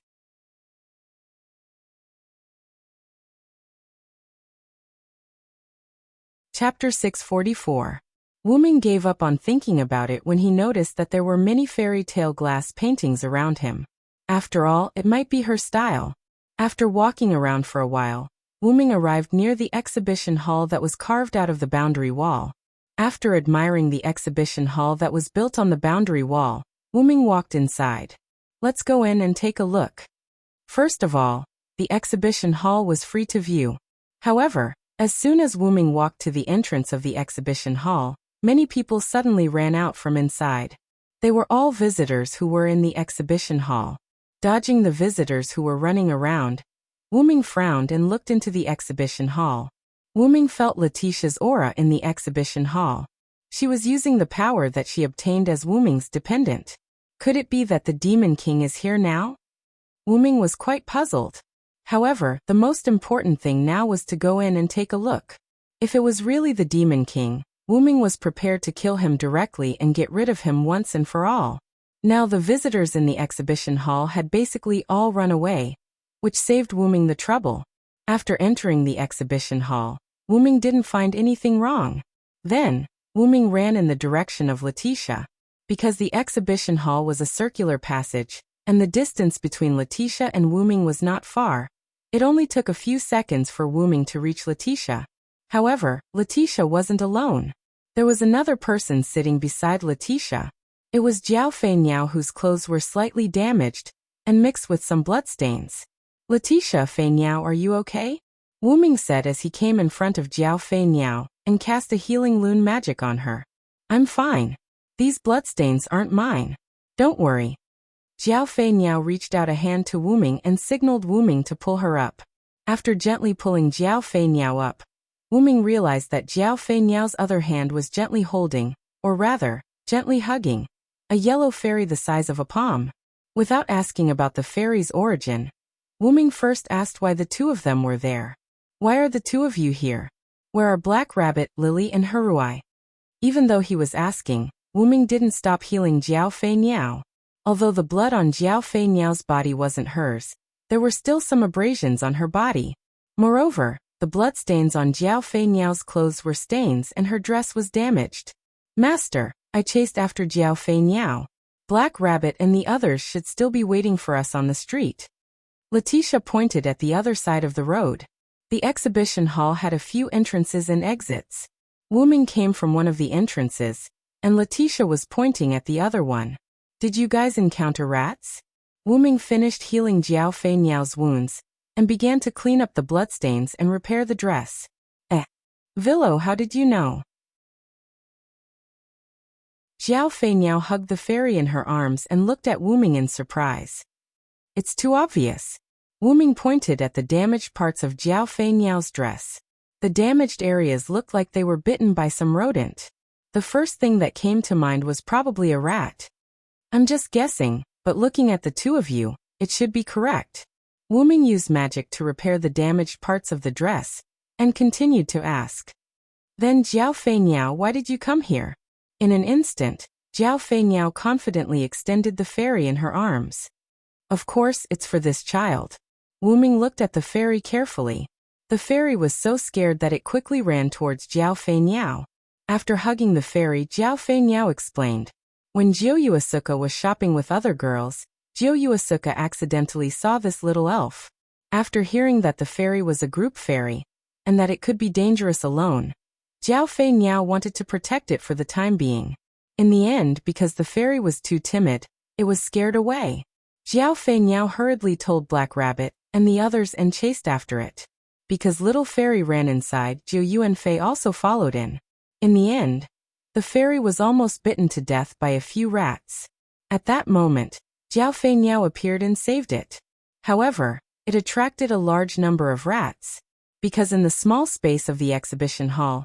Chapter 644. Wu-Ming gave up on thinking about it when he noticed that there were many fairy tale glass paintings around him. After all, it might be her style. After walking around for a while, Wu-Ming arrived near the exhibition hall that was carved out of the boundary wall. After admiring the exhibition hall that was built on the boundary wall, Wu-Ming walked inside. "Let's go in and take a look." First of all, the exhibition hall was free to view. However, as soon as Wu-Ming walked to the entrance of the exhibition hall, many people suddenly ran out from inside. They were all visitors who were in the exhibition hall. Dodging the visitors who were running around, Wu-Ming frowned and looked into the exhibition hall. Wu-Ming felt Letitia's aura in the exhibition hall. She was using the power that she obtained as Wu-Ming's dependent. Could it be that the Demon King is here now? Wu-Ming was quite puzzled. However, the most important thing now was to go in and take a look. If it was really the Demon King, Wu-Ming was prepared to kill him directly and get rid of him once and for all. Now the visitors in the exhibition hall had basically all run away, which saved Wu-Ming the trouble. After entering the exhibition hall, Wu-Ming didn't find anything wrong. Then, Wu-Ming ran in the direction of Letitia. Because the exhibition hall was a circular passage, and the distance between Letitia and Wu-ming was not far, it only took a few seconds for Wu-ming to reach Letitia. However, Letitia wasn't alone. There was another person sitting beside Letitia. It was Jiao Feiniao, whose clothes were slightly damaged and mixed with some bloodstains. "Letitia Feiniao, are you okay?" Wu-ming said as he came in front of Jiao Feiniao and cast a healing loon magic on her. "I'm fine. These bloodstains aren't mine. Don't worry." Jiao Feiniao reached out a hand to Wu-ming and signaled Wu-ming to pull her up. After gently pulling Jiao Feiniao up, Wu-ming realized that Jiao Feiniao's other hand was gently holding, or rather, gently hugging, a yellow fairy the size of a palm. Without asking about the fairy's origin, Wu-ming first asked why the two of them were there. "Why are the two of you here? Where are Black Rabbit, Lily and Haruai?" Even though he was asking, Wu-ming didn't stop healing Jiao Feiniao. Although the blood on Jiao Feiniao's body wasn't hers, there were still some abrasions on her body. Moreover, the bloodstains on Jiao Feiniao's clothes were stains and her dress was damaged. "Master, I chased after Jiao Feiniao. Black Rabbit and the others should still be waiting for us on the street." Letitia pointed at the other side of the road. The exhibition hall had a few entrances and exits. Wu-ming came from one of the entrances, and Letitia was pointing at the other one. "Did you guys encounter rats?" Wu-ming finished healing Jiao Feiniao's wounds and began to clean up the bloodstains and repair the dress. Villo, how did you know?" Jiao Feiniao hugged the fairy in her arms and looked at Wu-ming in surprise. "It's too obvious." Wu-ming pointed at the damaged parts of Jiao Feiniao's dress. The damaged areas looked like they were bitten by some rodent. The first thing that came to mind was probably a rat. "I'm just guessing, but looking at the two of you, it should be correct." Wu-ming used magic to repair the damaged parts of the dress, and continued to ask. "Then Jiao Feiniao, why did you come here?" In an instant, Jiao Feiniao confidently extended the fairy in her arms. "Of course, it's for this child." Wu-ming looked at the fairy carefully. The fairy was so scared that it quickly ran towards Jiao Feiniao. After hugging the fairy, Jiao Feiniao explained. When Jiao Yuasuke was shopping with other girls, Jiao Yuasuke accidentally saw this little elf. After hearing that the fairy was a group fairy, and that it could be dangerous alone, Jiao Feiniao wanted to protect it for the time being. In the end, because the fairy was too timid, it was scared away. Jiao Feiniao hurriedly told Black Rabbit and the others and chased after it. Because little fairy ran inside, Jiao Yuanfei also followed in. In the end, the fairy was almost bitten to death by a few rats. At that moment, Jiao Feiniao appeared and saved it. However, it attracted a large number of rats. Because in the small space of the exhibition hall,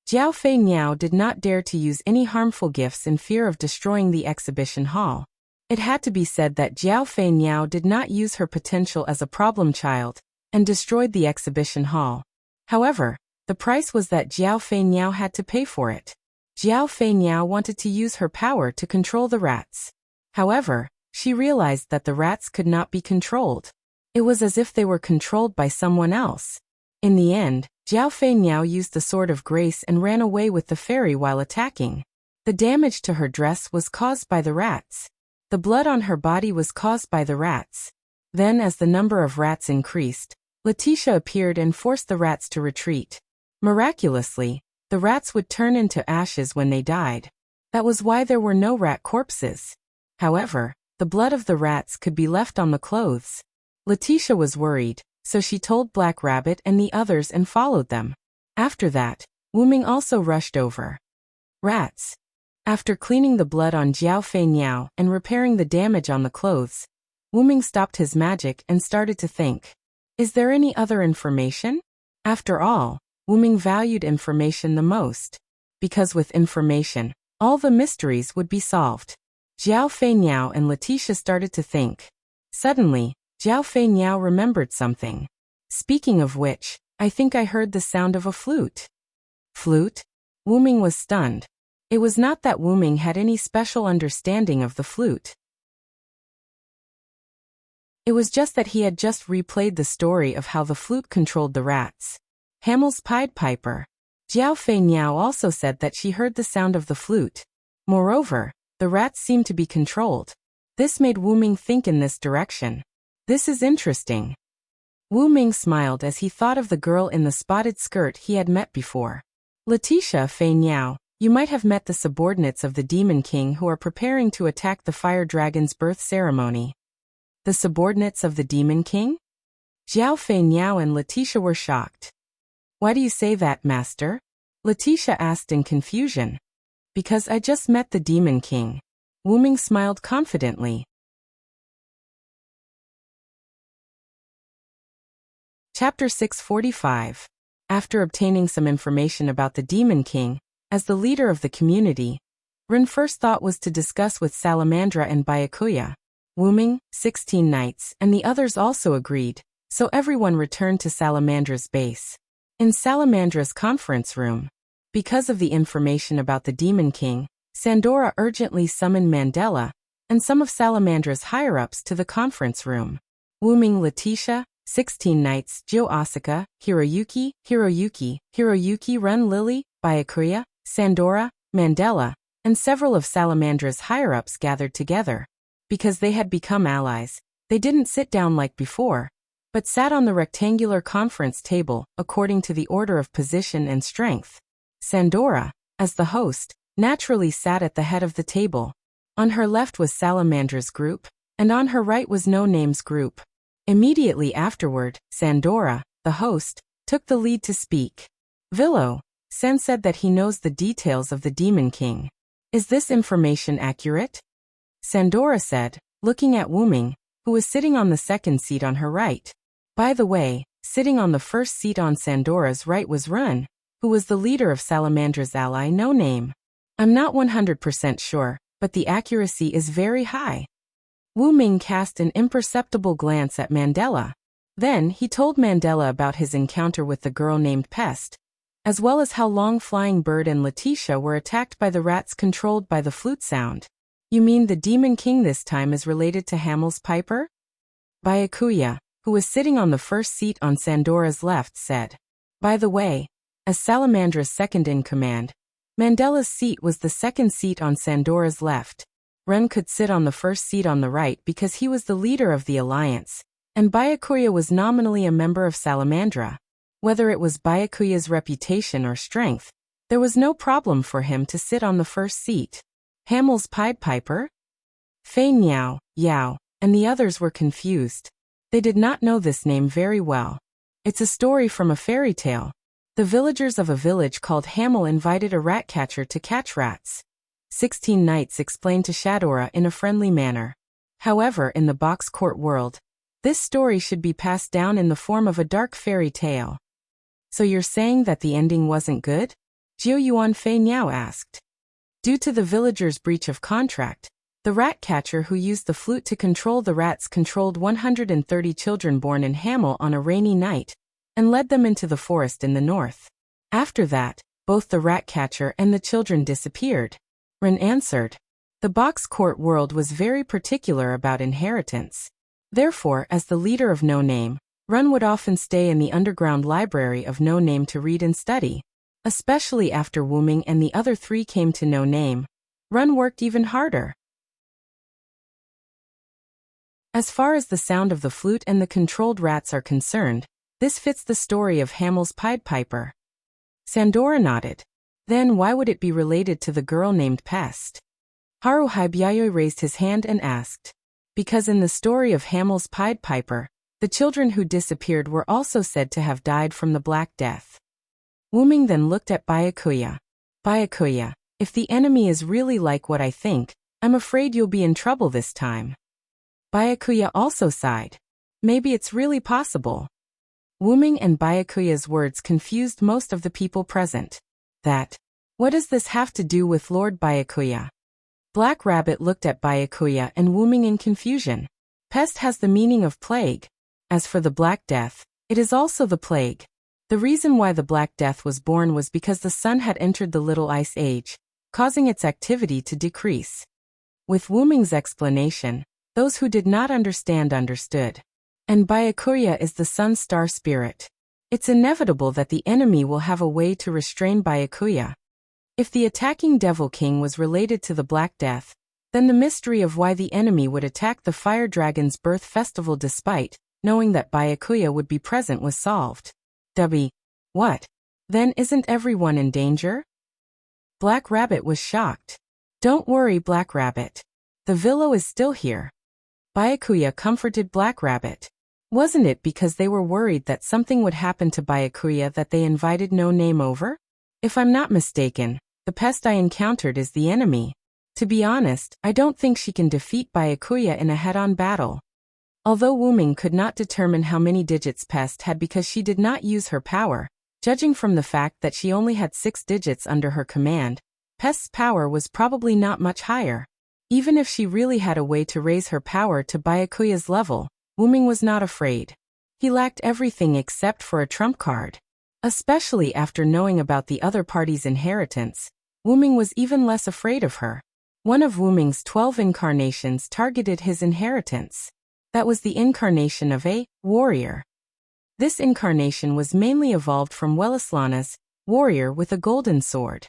Jiao Feiniao did not dare to use any harmful gifts in fear of destroying the exhibition hall. It had to be said that Jiao Feiniao did not use her potential as a problem child and destroyed the exhibition hall. However, the price was that Jiao Feiniao had to pay for it. Jiao Feiniao wanted to use her power to control the rats. However, she realized that the rats could not be controlled. It was as if they were controlled by someone else. In the end, Jiao Feiniao used the Sword of Grace and ran away with the fairy while attacking. The damage to her dress was caused by the rats. The blood on her body was caused by the rats. Then, as the number of rats increased, Letitia appeared and forced the rats to retreat. Miraculously, the rats would turn into ashes when they died. That was why there were no rat corpses. However, the blood of the rats could be left on the clothes. Letitia was worried, so she told Black Rabbit and the others and followed them. After that, Wu-ming also rushed over. Rats. After cleaning the blood on Jiao Feiniao and repairing the damage on the clothes, Wu-ming stopped his magic and started to think. Is there any other information? After all, Wu-ming valued information the most. Because with information, all the mysteries would be solved. Jiao Feiniao and Letitia started to think. Suddenly, Jiao Feiniao remembered something. Speaking of which, I think I heard the sound of a flute. Flute? Wu-ming was stunned. It was not that Wu-ming had any special understanding of the flute. It was just that he had just replayed the story of how the flute controlled the rats. Hamel's Pied Piper. Jiao Feiniao also said that she heard the sound of the flute. Moreover, the rats seemed to be controlled. This made Wu Ming think in this direction. This is interesting. Wu Ming smiled as he thought of the girl in the spotted skirt he had met before. Letitia Fei Niao, you might have met the subordinates of the Demon King who are preparing to attack the Fire Dragon's birth ceremony. The subordinates of the Demon King? Xiao Fei Niao and Letitia were shocked. Why do you say that, Master? Letitia asked in confusion. Because I just met the Demon King. Wu Ming smiled confidently. Chapter 645. After obtaining some information about the Demon King, as the leader of the community, Ren first thought was to discuss with Salamandra and Byakuya. Wu Ming, 16 knights, and the others also agreed, so everyone returned to Salamandra's base. In Salamandra's conference room, because of the information about the Demon King, Sandora urgently summoned Mandela and some of Salamandra's higher-ups to the conference room. Wu Ming, Letitia, 16 knights, Jo Asuka, Hiroyuki, Ren Lily, Byakuya, Sandora, Mandela, and several of Salamandra's higher-ups gathered together. Because they had become allies, they didn't sit down like before, but sat on the rectangular conference table according to the order of position and strength. Sandora, as the host, naturally sat at the head of the table. On her left was Salamandra's group, and on her right was No Name's group. Immediately afterward, Sandora, the host, took the lead to speak. Villo, Sen said that he knows the details of the Demon King. Is this information accurate? Sandora said, looking at Wu Ming, who was sitting on the second seat on her right. By the way, sitting on the first seat on Sandora's right was Ren, who was the leader of Salamandra's ally No Name. I'm not 100% sure, but the accuracy is very high. Wu Ming cast an imperceptible glance at Mandela. Then he told Mandela about his encounter with the girl named Pest, as well as how Long Flying Bird and Letitia were attacked by the rats controlled by the flute sound. You mean the Demon King this time is related to Hamel's Piper? Byakuya, who was sitting on the first seat on Sandora's left, said. By the way, as Salamandra's second-in-command, Mandela's seat was the second seat on Sandora's left. Ren could sit on the first seat on the right because he was the leader of the alliance, and Byakuya was nominally a member of Salamandra. Whether it was Byakuya's reputation or strength, there was no problem for him to sit on the first seat. Hamel's Pied Piper? Fei Niao, Yao, and the others were confused. They did not know this name very well. It's a story from a fairy tale. The villagers of a village called Hamel invited a rat catcher to catch rats. 16 knights explained to Shadora in a friendly manner. However, in the box court world, this story should be passed down in the form of a dark fairy tale. So you're saying that the ending wasn't good? Jiu Yuan Fei Niao asked. Due to the villagers' breach of contract, the rat catcher who used the flute to control the rats controlled 130 children born in Hamel on a rainy night, and led them into the forest in the north. After that, both the rat catcher and the children disappeared. Ren answered. The box court world was very particular about inheritance. Therefore, as the leader of No Name, Ren would often stay in the underground library of No Name to read and study. Especially after Wu Ming and the other three came to No Name, Ren worked even harder. As far as the sound of the flute and the controlled rats are concerned, this fits the story of Hamel's Pied Piper. Sandora nodded. Then why would it be related to the girl named Pest? Haruhai Byayo raised his hand and asked. Because in the story of Hamel's Pied Piper, the children who disappeared were also said to have died from the Black Death. Wu Ming then looked at Byakuya. Byakuya, if the enemy is really like what I think, I'm afraid you'll be in trouble this time. Byakuya also sighed. Maybe it's really possible. Wu Ming and Byakuya's words confused most of the people present. What does this have to do with Lord Byakuya? Black Rabbit looked at Byakuya and Wu Ming in confusion. Pest has the meaning of plague. As for the Black Death, it is also the plague. The reason why the Black Death was born was because the sun had entered the Little Ice Age, causing its activity to decrease. With Wu Ming's explanation, those who did not understand understood. And Byakuya is the sun star spirit. It's inevitable that the enemy will have a way to restrain Byakuya. If the attacking Devil King was related to the Black Death, Then the mystery of why the enemy would attack the fire dragon's birth festival despite knowing that Byakuya would be present was solved. What? Then isn't everyone in danger? Black Rabbit was shocked. Don't worry, Black Rabbit. The Villo is still here. Byakuya comforted Black Rabbit. Wasn't it because they were worried that something would happen to Byakuya that they invited No Name over? If I'm not mistaken, the pest I encountered is the enemy. To be honest, I don't think she can defeat Byakuya in a head-on battle. Although Wuming could not determine how many digits Pest had because she did not use her power, judging from the fact that she only had 6 digits under her command, Pest's power was probably not much higher. Even if she really had a way to raise her power to Byakuya's level, Wuming was not afraid. He lacked everything except for a trump card. Especially after knowing about the other party's inheritance, Wuming was even less afraid of her. One of Wuming's 12 incarnations targeted his inheritance. That was the incarnation of a warrior. This incarnation was mainly evolved from Welislana's warrior with a golden sword.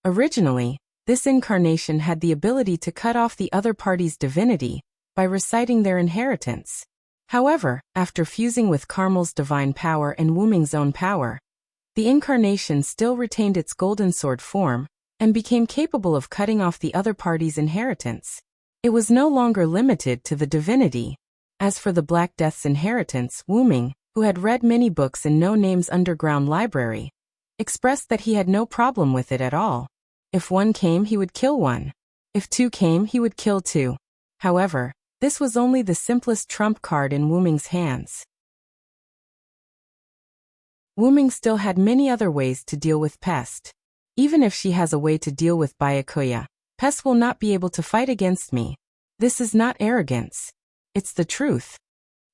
Originally, this incarnation had the ability to cut off the other party's divinity by reciting their inheritance. However, after fusing with Carmel's divine power and Wuming's own power, the incarnation still retained its golden sword form and became capable of cutting off the other party's inheritance. It was no longer limited to the divinity. As for the Black Death's inheritance, Wuming, who had read many books in No Name's underground library, expressed that he had no problem with it at all. If 1 came, he would kill 1. If 2 came, he would kill 2. However, this was only the simplest trump card in Wuming's hands. Wuming still had many other ways to deal with Pest. Even if she has a way to deal with Byakuya, Pest will not be able to fight against me. This is not arrogance. It's the truth.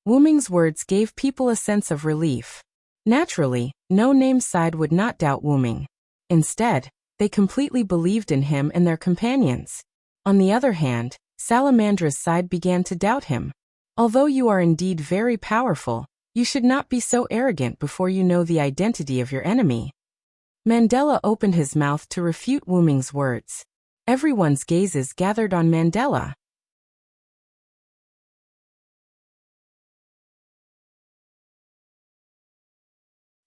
Wuming's words gave people a sense of relief. Naturally, No Name's side would not doubt Wuming. Instead, they completely believed in him and their companions. On the other hand, Salamandra's side began to doubt him. Although you are indeed very powerful, you should not be so arrogant before you know the identity of your enemy. Mandela opened his mouth to refute Wuming's words. Everyone's gazes gathered on Mandela.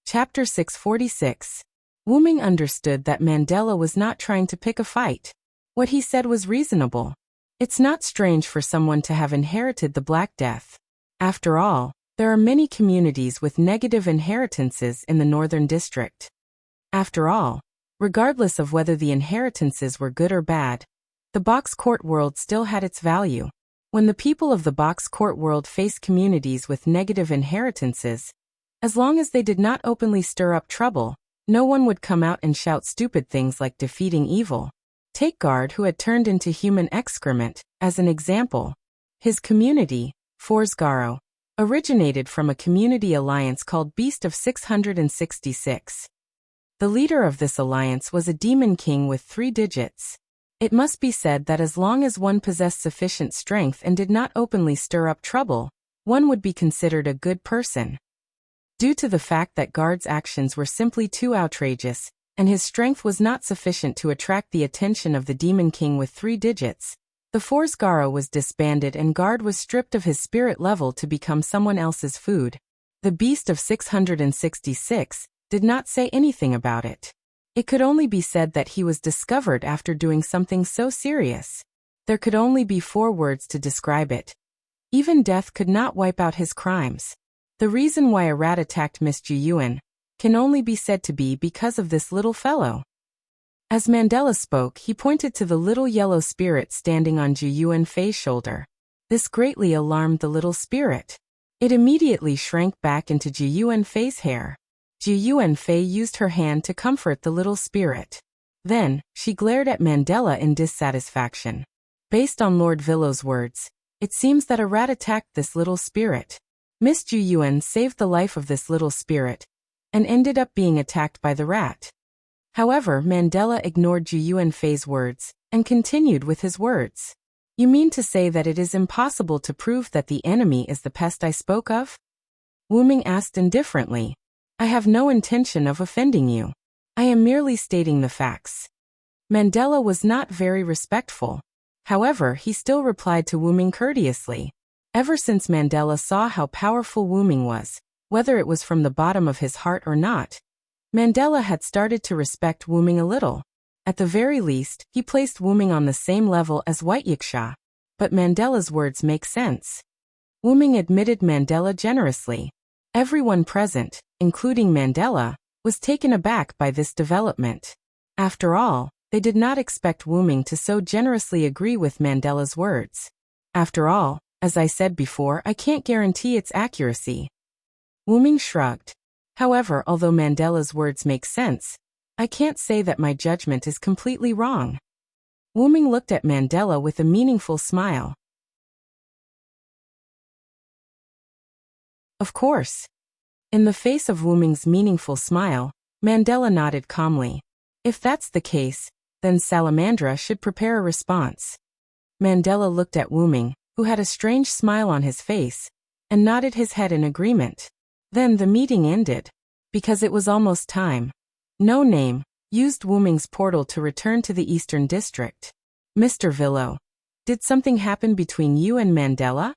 Chapter 646. Wuming understood that Mandela was not trying to pick a fight. What he said was reasonable. It's not strange for someone to have inherited the Black Death. After all, there are many communities with negative inheritances in the Northern District. After all, regardless of whether the inheritances were good or bad, the Box Court world still had its value. When the people of the Box Court world faced communities with negative inheritances, as long as they did not openly stir up trouble, no one would come out and shout stupid things like defeating evil. Take Guard, who had turned into human excrement, as an example. His community, Forsgaro, originated from a community alliance called Beast of 666. The leader of this alliance was a demon king with 3 digits. It must be said that as long as one possessed sufficient strength and did not openly stir up trouble, one would be considered a good person. Due to the fact that Guard's actions were simply too outrageous, and his strength was not sufficient to attract the attention of the Demon King with 3 digits, the Forsgaro was disbanded and Guard was stripped of his spirit level to become someone else's food. The Beast of 666 did not say anything about it. It could only be said that he was discovered after doing something so serious. There could only be 4 words to describe it. Even death could not wipe out his crimes. The reason why a rat attacked Miss Juyuan can only be said to be because of this little fellow. As Mandela spoke, he pointed to the little yellow spirit standing on Juyuan Fei's shoulder. This greatly alarmed the little spirit. It immediately shrank back into Juyuan Fei's hair. Juyuan Fei used her hand to comfort the little spirit. Then, she glared at Mandela in dissatisfaction. Based on Lord Villo's words, it seems that a rat attacked this little spirit. Miss Juyuan saved the life of this little spirit, and ended up being attacked by the rat. However, Mandela ignored Juyuan Fei's words, and continued with his words. You mean to say that it is impossible to prove that the enemy is the pest I spoke of? Wuming asked indifferently. I have no intention of offending you. I am merely stating the facts. Mandela was not very respectful. However, he still replied to Wu Ming courteously. Ever since Mandela saw how powerful Wu Ming was, whether it was from the bottom of his heart or not, Mandela had started to respect Wu Ming a little. At the very least, he placed Wu Ming on the same level as White Yiksha. But Mandela's words make sense. Wu Ming admitted Mandela generously. Everyone present, including Mandela, was taken aback by this development. After all, they did not expect Wu Ming to so generously agree with Mandela's words. After all, as I said before, I can't guarantee its accuracy. Wu Ming shrugged. However, although Mandela's words make sense, I can't say that my judgment is completely wrong. Wu Ming looked at Mandela with a meaningful smile. Of course. In the face of Wu Ming's meaningful smile, Mandela nodded calmly. If that's the case, then Salamandra should prepare a response. Mandela looked at Wu Ming, who had a strange smile on his face, and nodded his head in agreement. Then the meeting ended. Because it was almost time. No Name used Wu Ming's portal to return to the Eastern District. Mr. Villo, did something happen between you and Mandela?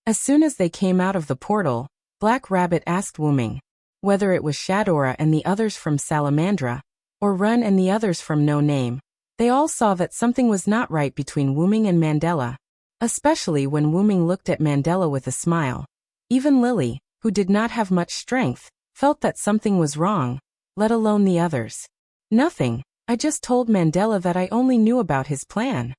As soon as they came out of the portal, Black Rabbit asked Wu Ming. Whether it was Shadora and the others from Salamandra, or Run and the others from No Name, they all saw that something was not right between Wu Ming and Mandela. Especially when Wu Ming looked at Mandela with a smile. Even Lily, who did not have much strength, felt that something was wrong, let alone the others. Nothing, I just told Mandela that I only knew about his plan.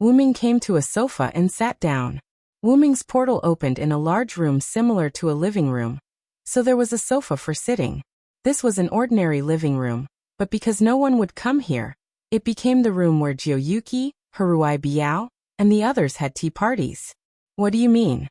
Wu Ming came to a sofa and sat down. Wu Ming's portal opened in a large room similar to a living room. So there was a sofa for sitting. This was an ordinary living room, but because no one would come here, it became the room where Jiuyuki, Haruai Biao, and the others had tea parties. What do you mean?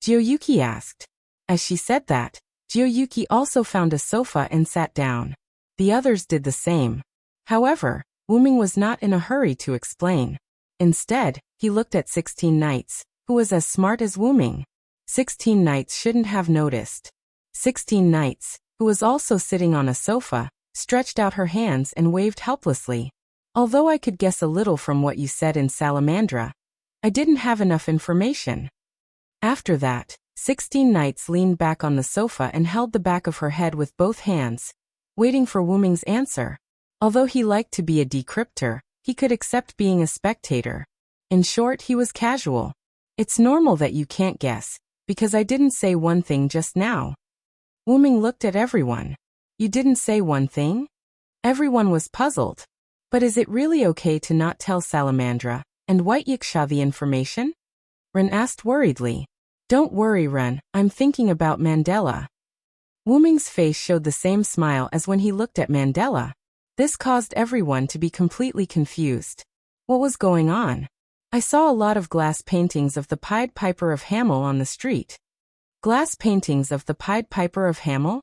Jiuyuki asked. As she said that, Jiuyuki also found a sofa and sat down. The others did the same. However, Wu Ming was not in a hurry to explain. Instead, he looked at 16 Knights, who was as smart as Wu Ming. 16 Knights shouldn't have noticed. 16 Knights, who was also sitting on a sofa, stretched out her hands and waved helplessly. Although I could guess a little from what you said in Salamandra, I didn't have enough information. After that, 16 Knights leaned back on the sofa and held the back of her head with both hands, waiting for Wu Ming's answer. Although he liked to be a decryptor, he could accept being a spectator. In short, he was casual. It's normal that you can't guess, because I didn't say one thing just now. Wu Ming looked at everyone. You didn't say one thing? Everyone was puzzled. But is it really okay to not tell Salamandra and White Yiksha the information? Ren asked worriedly. Don't worry, Ren, I'm thinking about Mandela. Wu Ming's face showed the same smile as when he looked at Mandela. This caused everyone to be completely confused. What was going on? I saw a lot of glass paintings of the Pied Piper of Hameln on the street. Glass paintings of the Pied Piper of Hameln?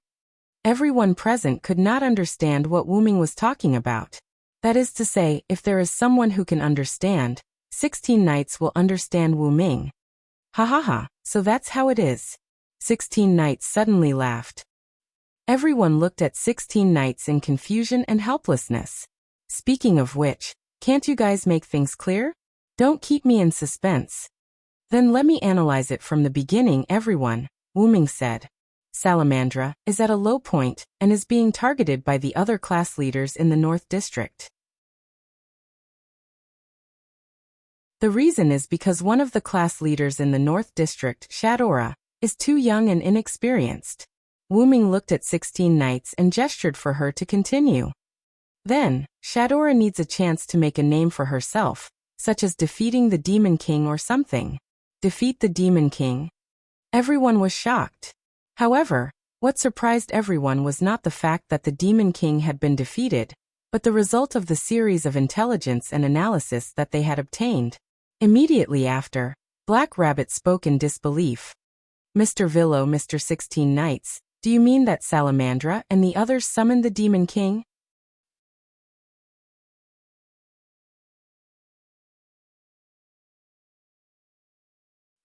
Everyone present could not understand what Wu Ming was talking about. That is to say, if there is someone who can understand, 16 Knights will understand Wu Ming. Ha ha ha, so that's how it is. 16 Knights suddenly laughed. Everyone looked at 16 Knights in confusion and helplessness. Speaking of which, can't you guys make things clear? Don't keep me in suspense. Then let me analyze it from the beginning, everyone, Wu Ming said. Salamandra is at a low point and is being targeted by the other class leaders in the North District. The reason is because one of the class leaders in the North District, Shadora, is too young and inexperienced. Wu Ming looked at 16 Knights and gestured for her to continue. Then, Shadora needs a chance to make a name for herself, such as defeating the Demon King or something. Defeat the Demon King? Everyone was shocked. However, what surprised everyone was not the fact that the Demon King had been defeated, but the result of the series of intelligence and analysis that they had obtained. Immediately after, Black Rabbit spoke in disbelief. Mr. Villo, Mr. 16 Knights, do you mean that Salamandra and the others summoned the Demon King?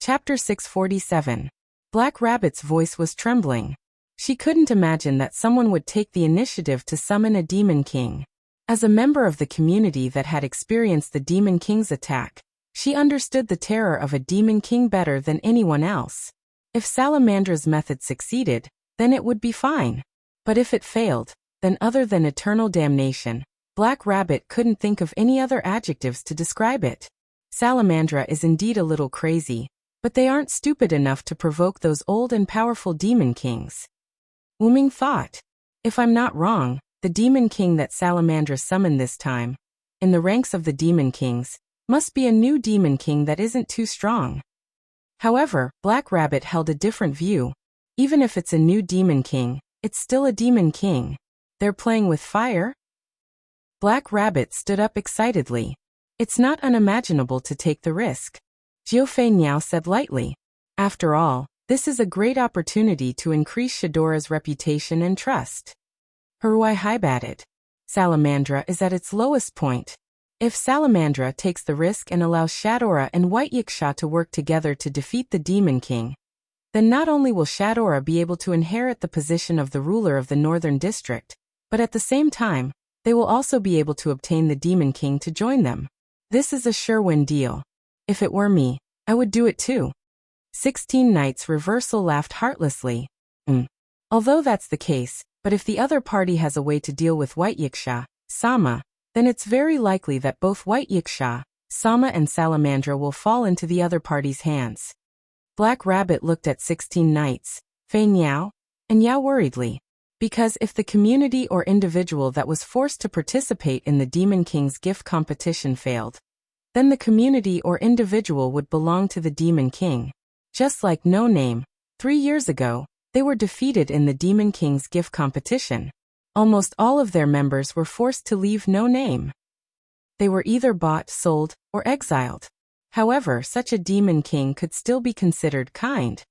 Chapter 647. Black Rabbit's voice was trembling. She couldn't imagine that someone would take the initiative to summon a Demon King. As a member of the community that had experienced the Demon King's attack, She understood the terror of a Demon King better than anyone else. If Salamandra's method succeeded, then it would be fine. But if it failed, then other than eternal damnation, Black Rabbit couldn't think of any other adjectives to describe it. Salamandra is indeed a little crazy, but they aren't stupid enough to provoke those old and powerful Demon Kings. Wu Ming thought. If I'm not wrong, the Demon King that Salamandra summoned this time, in the ranks of the Demon Kings, must be a new Demon King that isn't too strong. However, Black Rabbit held a different view. Even if it's a new Demon King, it's still a Demon King. They're playing with fire? Black Rabbit stood up excitedly. It's not unimaginable to take the risk. Jiu Fei Niao said lightly. After all, this is a great opportunity to increase Shadora's reputation and trust. Haruai hibatted. Salamandra is at its lowest point. If Salamandra takes the risk and allows Shadora and White Yiksha to work together to defeat the Demon King, then not only will Shadora be able to inherit the position of the ruler of the Northern District, but at the same time, they will also be able to obtain the Demon King to join them. This is a sure-win deal. If it were me, I would do it too. 16 Knights Reversal laughed heartlessly. Although that's the case, but if the other party has a way to deal with White Yiksha, Sama, then it's very likely that both White Yiksha, Sama and Salamandra will fall into the other party's hands. Black Rabbit looked at 16 Knights, Fei Niao, and Yao worriedly. Because if the community or individual that was forced to participate in the Demon King's gift competition failed, then the community or individual would belong to the Demon King. Just like No Name, 3 years ago, they were defeated in the Demon King's gift competition. Almost all of their members were forced to leave No Name. They were either bought, sold, or exiled. However, such a Demon King could still be considered kind.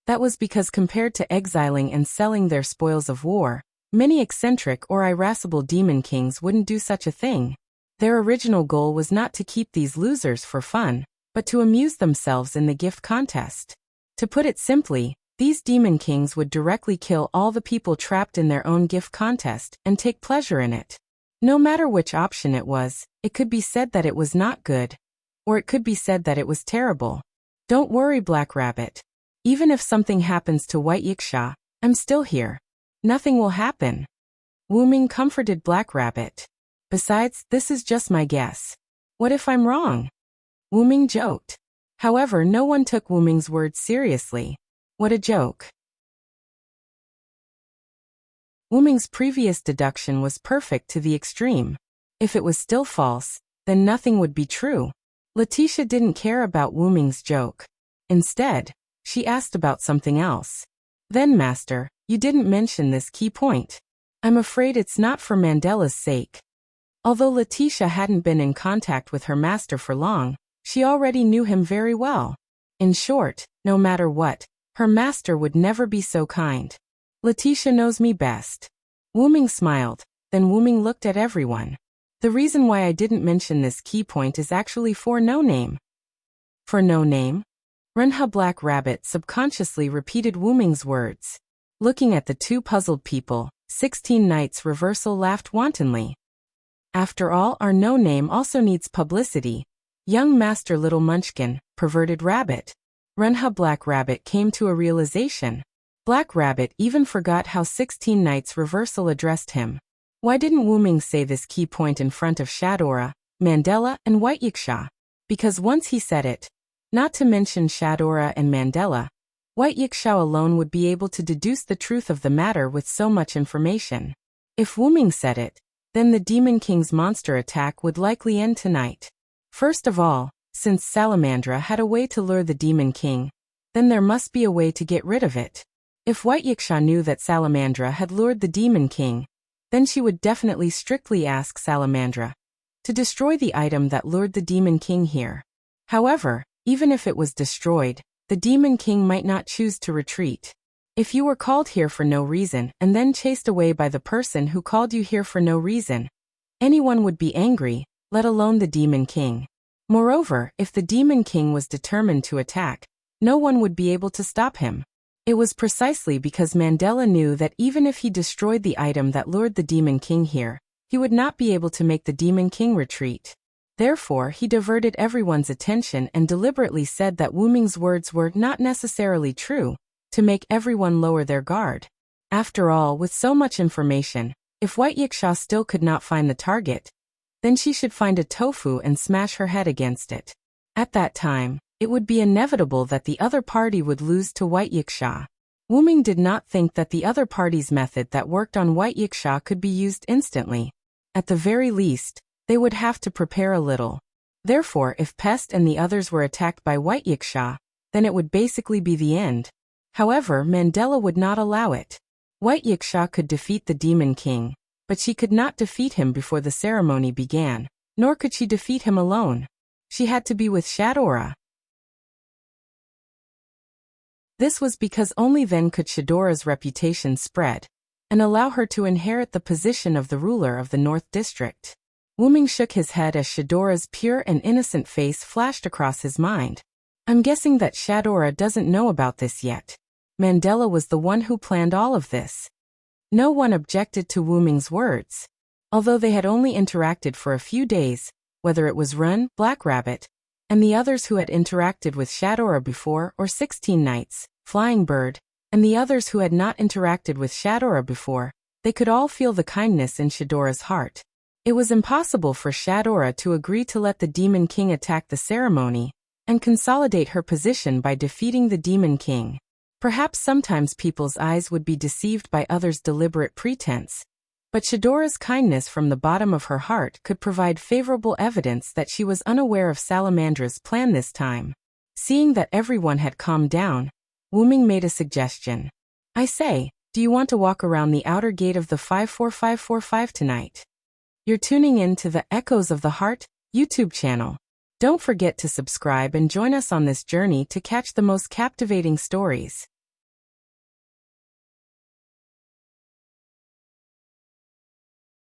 That was because compared to exiling and selling their spoils of war, many eccentric or irascible Demon Kings wouldn't do such a thing. Their original goal was not to keep these losers for fun, but to amuse themselves in the gift contest. To put it simply, these Demon Kings would directly kill all the people trapped in their own gift contest and take pleasure in it. No matter which option it was, it could be said that it was not good, or it could be said that it was terrible. Don't worry, Black Rabbit. Even if something happens to White Yiksha, I'm still here. Nothing will happen. Wu Ming comforted Black Rabbit. Besides, this is just my guess. What if I'm wrong? Wu Ming joked. However, no one took Wu Ming's words seriously. What a joke. Wu Ming's previous deduction was perfect to the extreme. If it was still false, then nothing would be true. Letitia didn't care about Wu Ming's joke. Instead, she asked about something else. Then, Master, you didn't mention this key point. I'm afraid it's not for Mandela's sake. Although Letitia hadn't been in contact with her master for long, she already knew him very well. In short, no matter what, her master would never be so kind. Letitia knows me best. Wu Ming smiled, then Wu Ming looked at everyone. The reason why I didn't mention this key point is actually for No Name. For No Name? Renha Black Rabbit subconsciously repeated Wu Ming's words. Looking at the two puzzled people, 16 Knights Reversal laughed wantonly. After all, our No Name also needs publicity. Young Master Little Munchkin, perverted rabbit. Renha Black Rabbit came to a realization. Black Rabbit even forgot how 16 Knights Reversal addressed him. Why didn't Wu Ming say this key point in front of Shadora, Mandela, and White Yiksha? Because once he said it, not to mention Shadora and Mandela, White Yiksha alone would be able to deduce the truth of the matter with so much information. If Wu Ming said it, then the Demon King's monster attack would likely end tonight. First of all, since Salamandra had a way to lure the Demon King, then there must be a way to get rid of it. If White Yiksha knew that Salamandra had lured the Demon King, then she would definitely strictly ask Salamandra to destroy the item that lured the Demon King here. However, even if it was destroyed, the Demon King might not choose to retreat. If you were called here for no reason and then chased away by the person who called you here for no reason, anyone would be angry, let alone the Demon King. Moreover, if the Demon King was determined to attack, no one would be able to stop him. It was precisely because Mandela knew that even if he destroyed the item that lured the Demon King here, he would not be able to make the Demon King retreat. Therefore, he diverted everyone's attention and deliberately said that Wu Ming's words were not necessarily true, to make everyone lower their guard. After all, with so much information, if White Yiksha still could not find the target, then she should find a tofu and smash her head against it. At that time, it would be inevitable that the other party would lose to White Yiksha. Wu Ming did not think that the other party's method that worked on White Yiksha could be used instantly. At the very least, they would have to prepare a little. Therefore, if Pest and the others were attacked by White Yiksha, then it would basically be the end. However, Mandela would not allow it. White Yiksha could defeat the Demon King, but she could not defeat him before the ceremony began, nor could she defeat him alone. She had to be with Shadora. This was because only then could Shadora's reputation spread, and allow her to inherit the position of the ruler of the North District. Wu Ming shook his head as Shadora's pure and innocent face flashed across his mind. I'm guessing that Shadora doesn't know about this yet. Mandela was the one who planned all of this. No one objected to Wu Ming's words. Although they had only interacted for a few days, whether it was Run, Black Rabbit, and the others who had interacted with Shadora before, or 16 Nights, Flying Bird, and the others who had not interacted with Shadora before, they could all feel the kindness in Shadora's heart. It was impossible for Shadora to agree to let the Demon King attack the ceremony and consolidate her position by defeating the Demon King. Perhaps sometimes people's eyes would be deceived by others' deliberate pretense, but Shadora's kindness from the bottom of her heart could provide favorable evidence that she was unaware of Salamandra's plan this time. Seeing that everyone had calmed down, Wu Ming made a suggestion. I say, do you want to walk around the outer gate of the 54545 tonight? You're tuning in to the Echoes of the Heart YouTube channel. Don't forget to subscribe and join us on this journey to catch the most captivating stories.